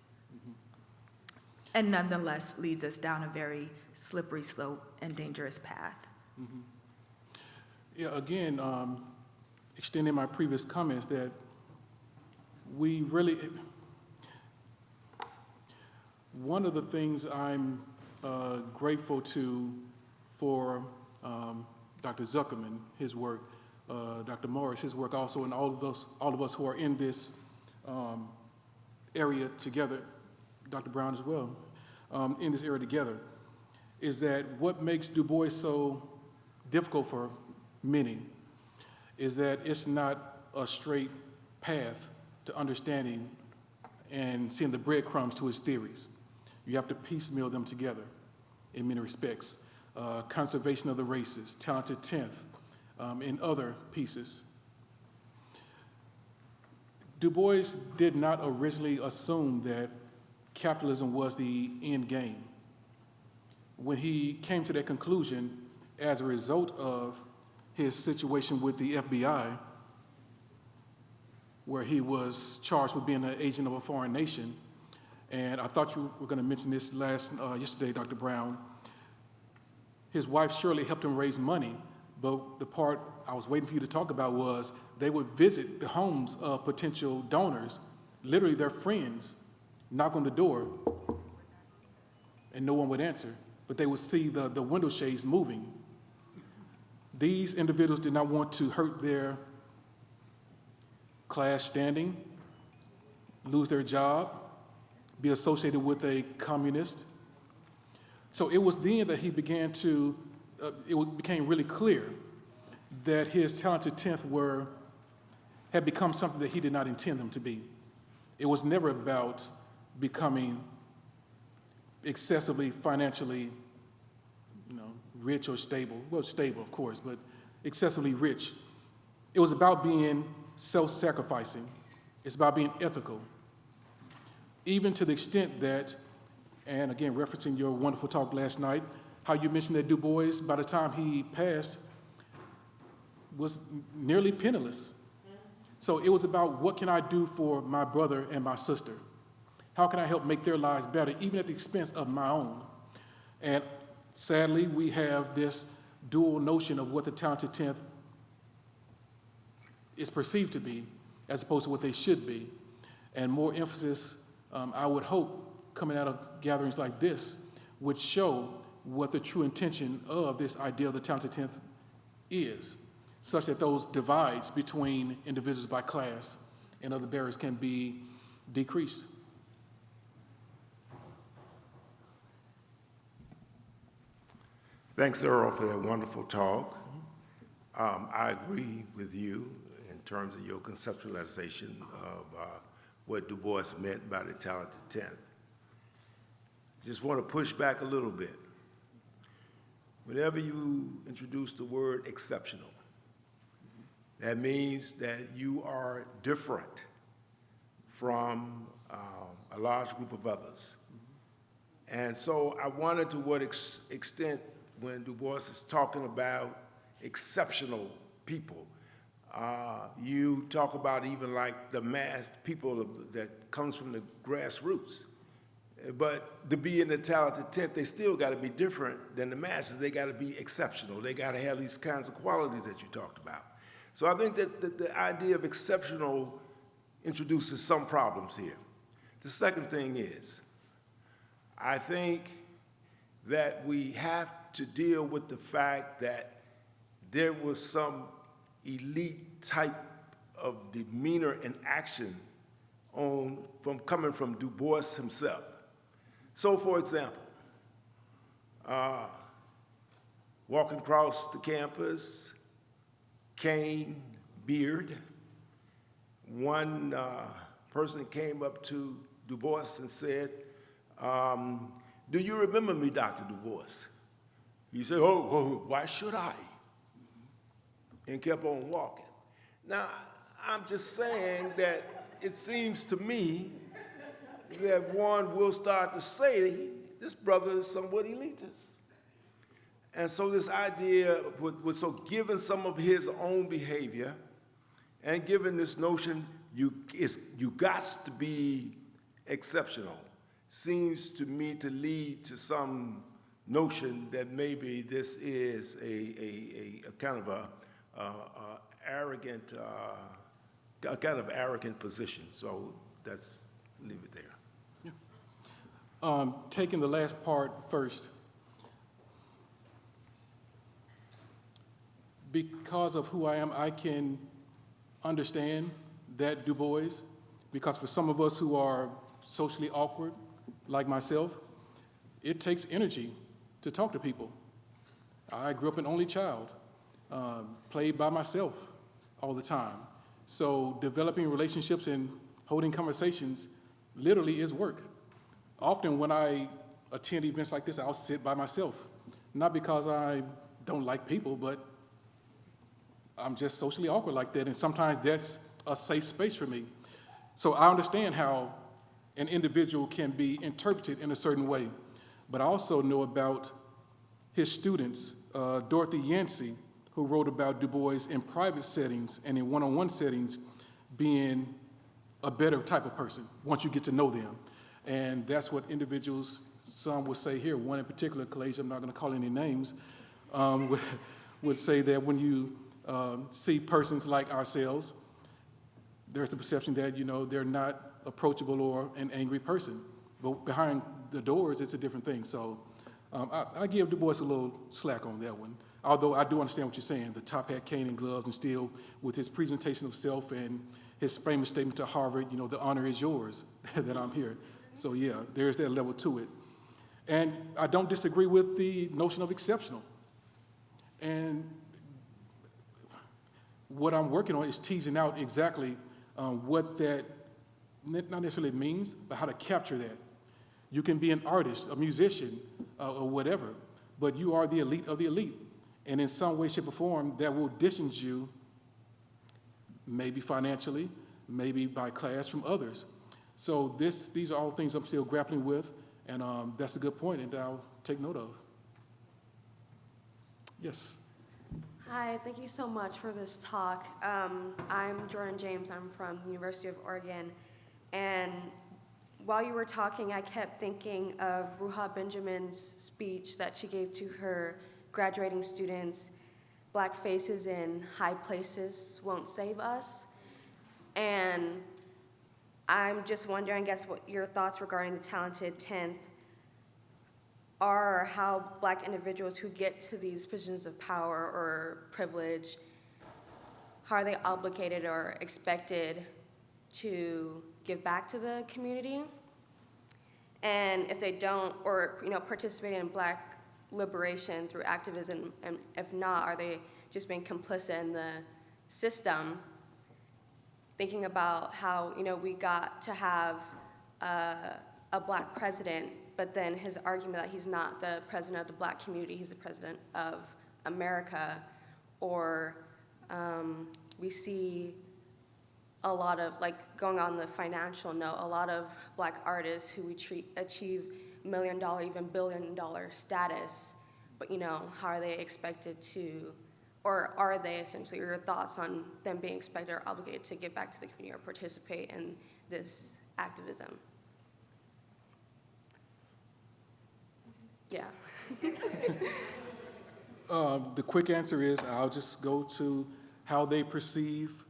And nonetheless leads us down a very slippery slope and dangerous path. Yeah, again, extending my previous comments that we really, one of the things I'm grateful to for Dr. Zuckerman, his work, Dr. Morris, his work also, and all of us who are in this area together, Dr. Brown as well, in this area together, is that what makes Du Bois so difficult for many is that it's not a straight path to understanding and seeing the breadcrumbs to his theories. You have to piecemeal them together in many respects. Conservation of the races, talented 10th, and other pieces. Du Bois did not originally assume that capitalism was the end game. When he came to that conclusion as a result of his situation with the FBI, where he was charged with being an agent of a foreign nation, and I thought you were going to mention this yesterday, Dr. Brown. His wife Shirley helped him raise money, but the part I was waiting for you to talk about was they would visit the homes of potential donors, literally their friends, knock on the door, and no one would answer, but they would see the window shades moving. These individuals did not want to hurt their class standing, lose their job, be associated with a communist. So it was then that he began to, it became really clear that his talented 10th had become something that he did not intend them to be. It was never about becoming excessively financially, rich or stable. Well, stable, of course, but excessively rich. It was about being self-sacrificing. It's about being ethical. Even to the extent that, and again, referencing your wonderful talk last night, how you mentioned that Du Bois, by the time he passed, was nearly penniless. So it was about, what can I do for my brother and my sister? How can I help make their lives better, even at the expense of my own? And sadly, we have this dual notion of what the talented 10th is perceived to be, as opposed to what they should be. And more emphasis, I would hope, coming out of gatherings like this, would show what the true intention of this idea of the talented 10th is. such that those divides between individuals by class and other barriers can be decreased. Thanks, Earl, for that wonderful talk. I agree with you in terms of your conceptualization of what Du Bois meant by the talented 10th. Just want to push back a little bit. Whenever you introduce the word exceptional, that means that you are different from a large group of others. And so I wonder to what extent, when Du Bois is talking about exceptional people, you talk about even like the mass people that comes from the grassroots. But to be in the talented 10th, they still got to be different than the masses. They got to be exceptional. They got to have these kinds of qualities that you talked about. So I think that the idea of exceptional introduces some problems here. The second thing is, I think that we have to deal with the fact that there was some elite type of demeanor and action coming from Du Bois himself. So, for example, walking across the campus, cane, beard, one person came up to Du Bois and said, "Do you remember me, Dr. Du Bois?" He said, "Oh, why should I?" And kept on walking. Now, I'm just saying that it seems to me that one will start to say this brother is somewhat elitist. And so this idea, so given some of his own behavior, and given this notion you got to be exceptional, seems to me to lead to some notion that maybe this is a kind of arrogant, a kind of arrogant position. So let's leave it there. Yeah. Taking the last part first, because of who I am, I can understand that Du Bois, because for some of us who are socially awkward, like myself, it takes energy to talk to people. I grew up an only child, played by myself all the time. So developing relationships and holding conversations literally is work. Often when I attend events like this, I'll sit by myself. Not because I don't like people, but I'm just socially awkward like that, and sometimes that's a safe space for me. So I understand how an individual can be interpreted in a certain way, but I also know about his students, Dorothy Yancey, who wrote about Du Bois in private settings and in one-on-one settings being a better type of person once you get to know them. And that's what individuals, some would say here, one in particular, Kalasia, I'm not going to call any names, would say that when you see persons like ourselves, there's the perception that, they're not approachable or an angry person. But behind the doors, it's a different thing. So I give Du Bois a little slack on that one. Although I do understand what you're saying, the top hat, cane, and gloves, and still with his presentation of self and his famous statement to Harvard, the honor is yours that I'm here. So yeah, there's that level to it. And I don't disagree with the notion of exceptional. And what I'm working on is teasing out exactly what that not necessarily means, but how to capture that. You can be an artist, a musician, or whatever, but you are the elite of the elite. And in some way, shape, or form, that will distance you, maybe financially, maybe by class, from others. So these are all things I'm still grappling with, and that's a good point, and I'll take note of. Yes. Hi, thank you so much for this talk. I'm Jordan James. I'm from the University of Oregon. And while you were talking, I kept thinking of Ruha Benjamin's speech that she gave to her graduating students, "Black faces in high places won't save us." And I'm just wondering, I guess, what your thoughts regarding the talented 10th are, how Black individuals who get to these positions of power or privilege how are they obligated or expected to give back to the community? And if they don't, or participate in Black liberation through activism, and if not, are they just being complicit in the system? Thinking about how we got to have a Black president, but then his argument that he's not the president of the Black community, he's the president of America. Or we see a lot of, like, going on the financial note, a lot of Black artists who achieve $1 million, even $1 billion status, but how are they expected to, or are they essentially, or your thoughts on them being expected or obligated to give back to the community or participate in this activism? Yeah. The quick answer is I'll just go to how they perceive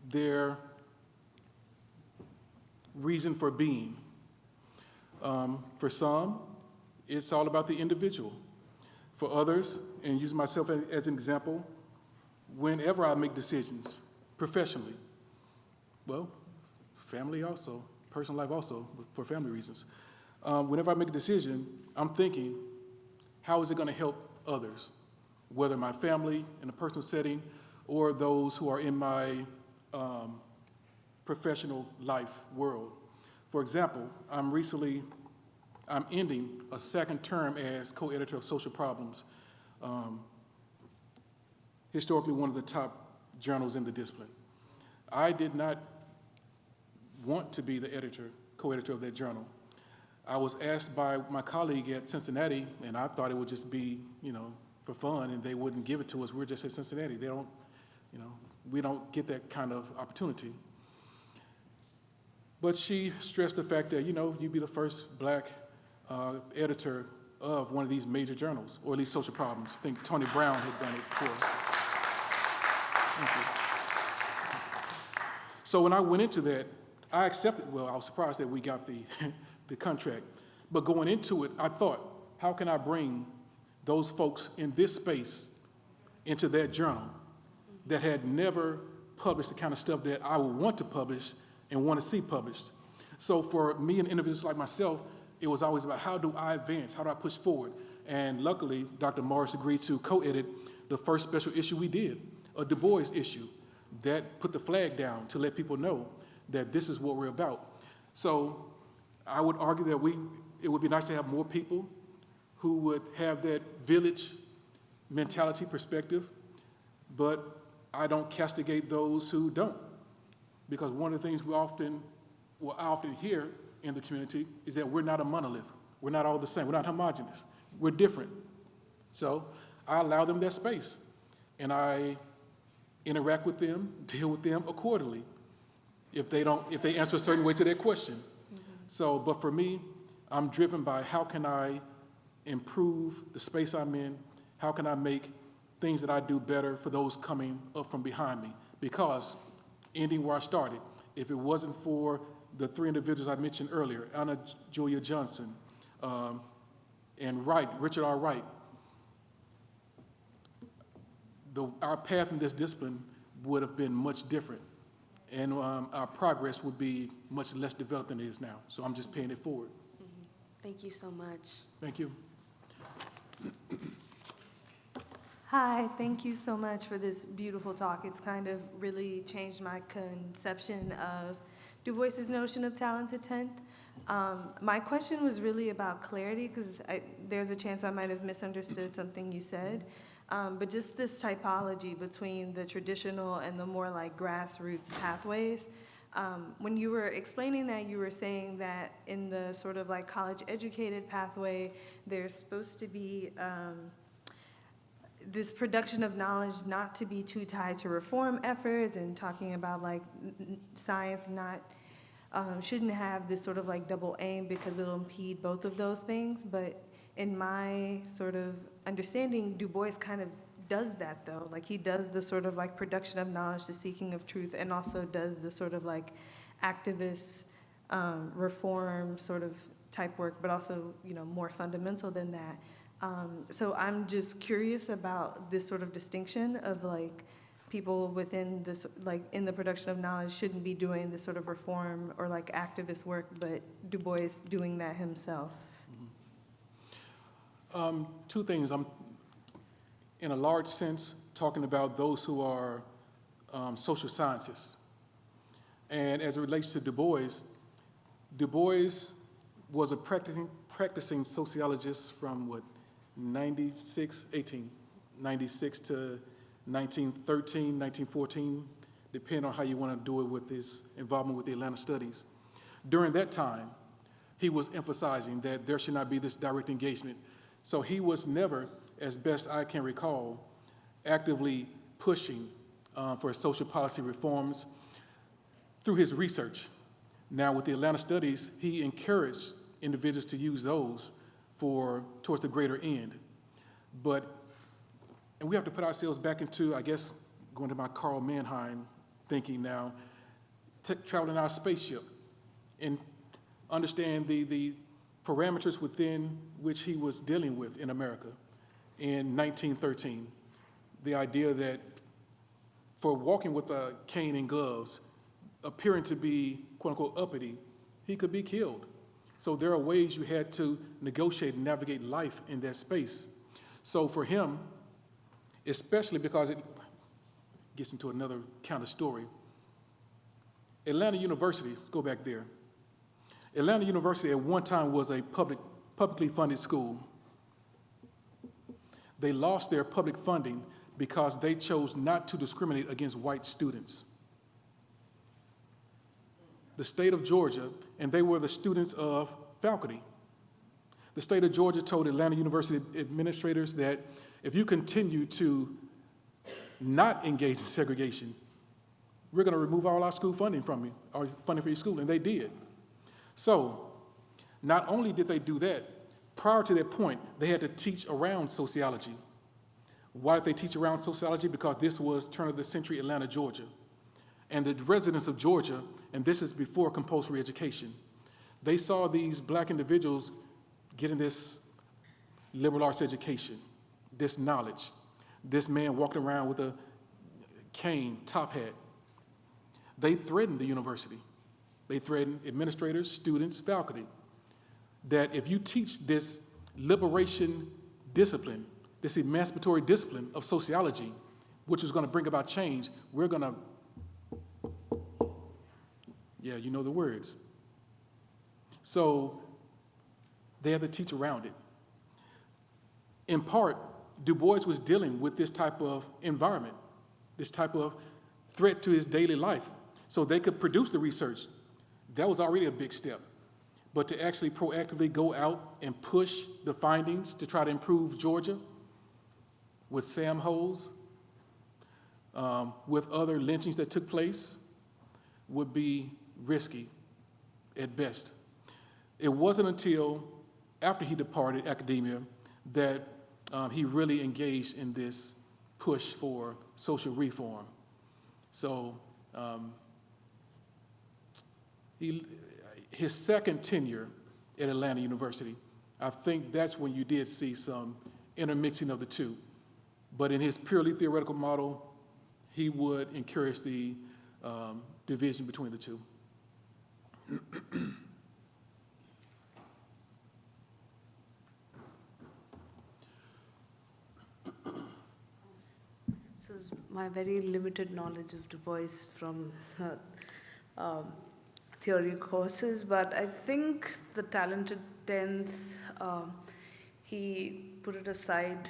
their reason for being. For some, it's all about the individual. For others, and using myself as an example, whenever I make decisions professionally, well, family also, personal life also, for family reasons, whenever I make a decision, I'm thinking, how is it going to help others, whether my family in a personal setting or those who are in my professional life world. For example, I'm ending a second term as co-editor of Social Problems, historically one of the top journals in the discipline. I did not want to be the co-editor of that journal. I was asked by my colleague at Cincinnati, and I thought it would just be, for fun, and they wouldn't give it to us. We're just at Cincinnati. They don't, we don't get that kind of opportunity. But she stressed the fact that, you'd be the first Black editor of one of these major journals, or at least Social Problems. I think Tony Brown had done it before. Thank you. So when I went into that, I accepted. Well, I was surprised that we got the contract. But going into it, I thought, how can I bring those folks in this space into that journal that had never published the kind of stuff that I would want to publish and want to see published? So for me and individuals like myself, it was always about how do I advance, how do I push forward? And luckily, Dr. Morris agreed to co-edit the first special issue we did, a Du Bois issue that put the flag down to let people know that this is what we're about. So I would argue that it would be nice to have more people who would have that village mentality perspective, but I don't castigate those who don't. Because one of the things I often hear in the community is that we're not a monolith. We're not all the same. We're not homogenous. We're different. So I allow them that space, and I interact with them, deal with them accordingly if they answer a certain way to their question. So, but for me, I'm driven by how can I improve the space I'm in? How can I make things that I do better for those coming up from behind me? Because, ending where I started, if it wasn't for the three individuals I mentioned earlier, Anna Julia Johnson, and Richard R. Wright, our path in this discipline would have been much different. And our progress would be much less developed than it is now. So I'm just paying it forward. Thank you so much. Thank you. Hi, thank you so much for this beautiful talk. It's kind of really changed my conception of Du Bois's notion of talented tenth. My question was really about clarity, because there's a chance I might have misunderstood something you said. But just this typology between the traditional and the more like grassroots pathways. When you were explaining that, you were saying that in the sort of like college-educated pathway, there's supposed to be this production of knowledge not to be too tied to reform efforts, and talking about like science shouldn't have this sort of like double aim because it'll impede both of those things. But in my sort of understanding, Du Bois kind of does that though. Like he does the sort of like production of knowledge, the seeking of truth, and also does the sort of like activist reform sort of type work, but also, more fundamental than that. So I'm just curious about this sort of distinction of like people within this, like in the production of knowledge, shouldn't be doing this sort of reform or like activist work, but Du Bois doing that himself? Two things. I'm, in a large sense, talking about those who are social scientists. And as it relates to Du Bois was a practicing sociologist from what, 96 to 1913, 1914, depending on how you want to do it with his involvement with the Atlanta studies. During that time, he was emphasizing that there should not be this direct engagement. So he was never, as best I can recall, actively pushing for social policy reforms through his research. Now, with the Atlanta studies, he encouraged individuals to use those towards the greater end. And we have to put ourselves back into, I guess, going to my Carl Mannheim thinking now, traveling our spaceship and understand the parameters within which he was dealing with in America in 1913. The idea that for walking with a cane and gloves, appearing to be, quote unquote, uppity, he could be killed. So there are ways you had to negotiate and navigate life in that space. So for him, especially because it gets into another kind of story, Atlanta University, let's go back there. Atlanta University at one time was a publicly funded school. They lost their public funding because they chose not to discriminate against white students. The state of Georgia, and they were the students of faculty. The state of Georgia told Atlanta University administrators that if you continue to not engage in segregation, we're going to remove all our school funding from you, our funding for your school, and they did. So not only did they do that, prior to that point, they had to teach around sociology. Why did they teach around sociology? Because this was turn of the century Atlanta, Georgia. And the residents of Georgia, and this is before compulsory education, they saw these black individuals getting this liberal arts education, this knowledge, this man walking around with a cane, top hat. They threatened the university. They threatened administrators, students, faculty, that if you teach this liberation discipline, this emancipatory discipline of sociology, which is going to bring about change, we're going to, yeah, you know the words. So they had to teach around it. In part, Du Bois was dealing with this type of environment, this type of threat to his daily life. So they could produce the research. That was already a big step. But to actually proactively go out and push the findings to try to improve Georgia with Sam Holes, with other lynchings that took place, would be risky at best. It wasn't until after he departed academia that he really engaged in this push for social reform. So his second tenure at Atlanta University, I think that's when you did see some intermixing of the two. But in his purely theoretical model, he would encourage the division between the two. This is my very limited knowledge of Du Bois from theory courses, but I think the talented 10th, he put it aside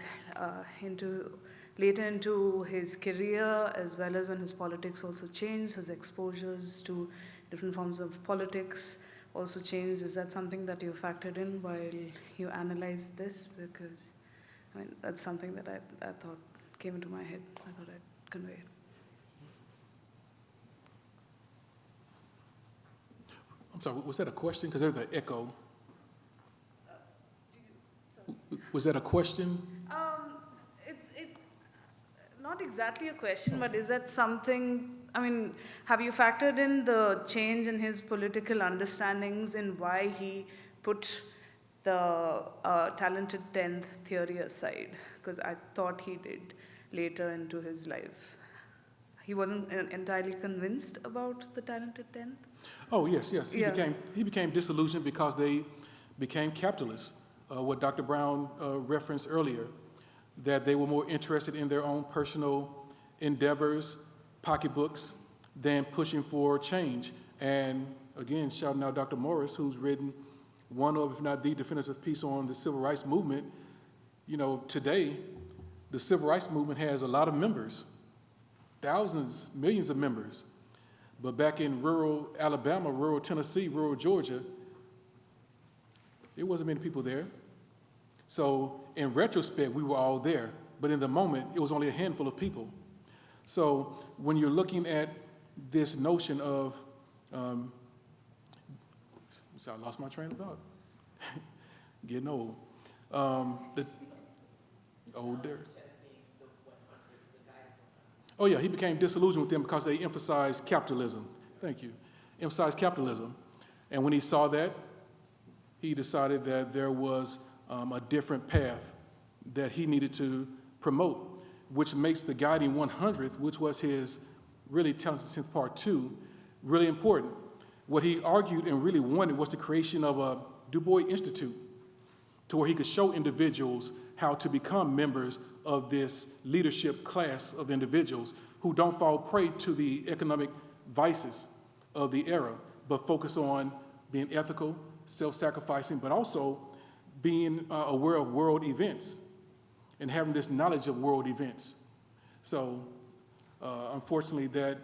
later into his career, as well as when his politics also changed, his exposures to different forms of politics also changed. Is that something that you factored in while you analyzed this? Because, I mean, that's something that I thought came into my head. I thought I'd convey it. I'm sorry, was that a question? Because there's an echo. Was that a question? Not exactly a question, but is that something, I mean, have you factored in the change in his political understandings and why he put the talented 10th theory aside? Because I thought he did later into his life. he wasn't entirely convinced about the talented 10th? Oh, yes, yes. Yeah. He became disillusioned because they became capitalists. What Dr. Brown referenced earlier, that they were more interested in their own personal endeavors, pocketbooks, than pushing for change. And again, shouting out Dr. Morris, who's written one of, if not the definitive piece on the civil rights movement. You know, today, the civil rights movement has a lot of members, thousands, millions of members. But back in rural Alabama, rural Tennessee, rural Georgia, there wasn't many people there. So in retrospect, we were all there. But in the moment, it was only a handful of people. So when you're looking at this notion of, I lost my train of thought. Getting old. Older. Oh yeah, he became disillusioned with them because they emphasized capitalism. Thank you. Emphasized capitalism. And when he saw that, he decided that there was a different path that he needed to promote, which makes the Guiding 100th, which was his really Talented 10th Part 2, really important. What he argued and really wanted was the creation of a Du Bois Institute, to where he could show individuals how to become members of this leadership class of individuals who don't fall prey to the economic vices of the era, but focus on being ethical, self-sacrificing, but also being aware of world events and having this knowledge of world events. So unfortunately, that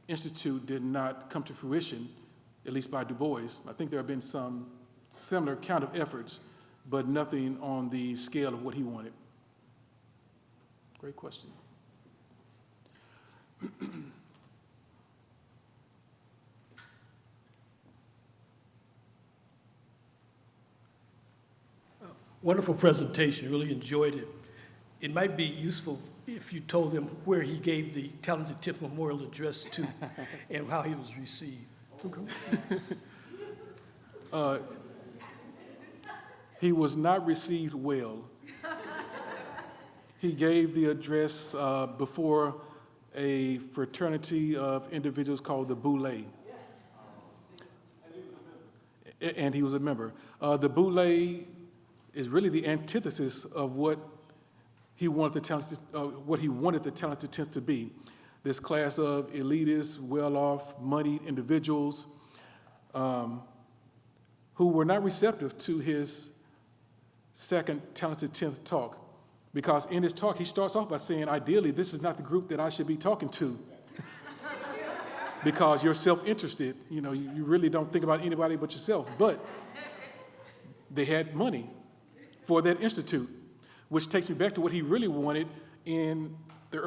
institute did not come to fruition, at least by Du Bois. I think there have been some similar kind of efforts, but nothing on the scale of what he wanted. Great question. Wonderful presentation, really enjoyed it. It might be useful if you told them where he gave the Talented 10th Memorial Address to and how he was received. He was not received well. He gave the address before a fraternity of individuals called the Bois. And he was a member. The Bois is really the antithesis of what he wanted the Talented 10th to be. This class of elitist, well-off, moneyed individuals who were not receptive to his second Talented 10th talk. Because in his talk, he starts off by saying, ideally, this is not the group that I should be talking to. Because you're self-interested. You know, you really don't think about anybody but yourself. But they had money for that institute, which takes me back to what he really wanted in the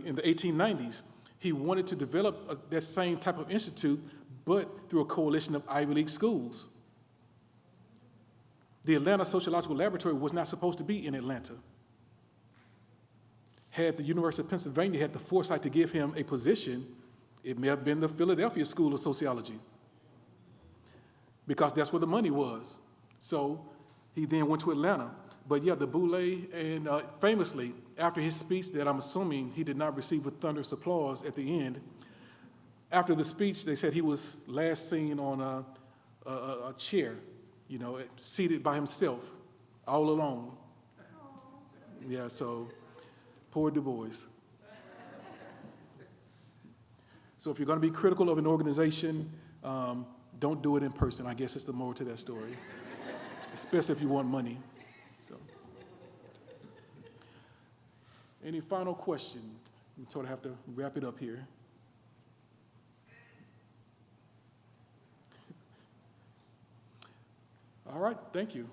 in the 1890s. He wanted to develop that same type of institute, but through a coalition of Ivy League schools. The Atlanta Sociological Laboratory was not supposed to be in Atlanta. Had the University of Pennsylvania had the foresight to give him a position, it may have been the Philadelphia School of Sociology, because that's where the money was. So he then went to Atlanta. But yeah, the Bois, and famously, after his speech that I'm assuming he did not receive with thunderous applause at the end, after the speech, they said he was last seen on a chair, you know, seated by himself, all alone. Yeah, so poor Du Bois. So if you're going to be critical of an organization, don't do it in person. I guess it's the moral to that story, especially if you want money. So. Any final question? We sort of have to wrap it up here. All right, thank you.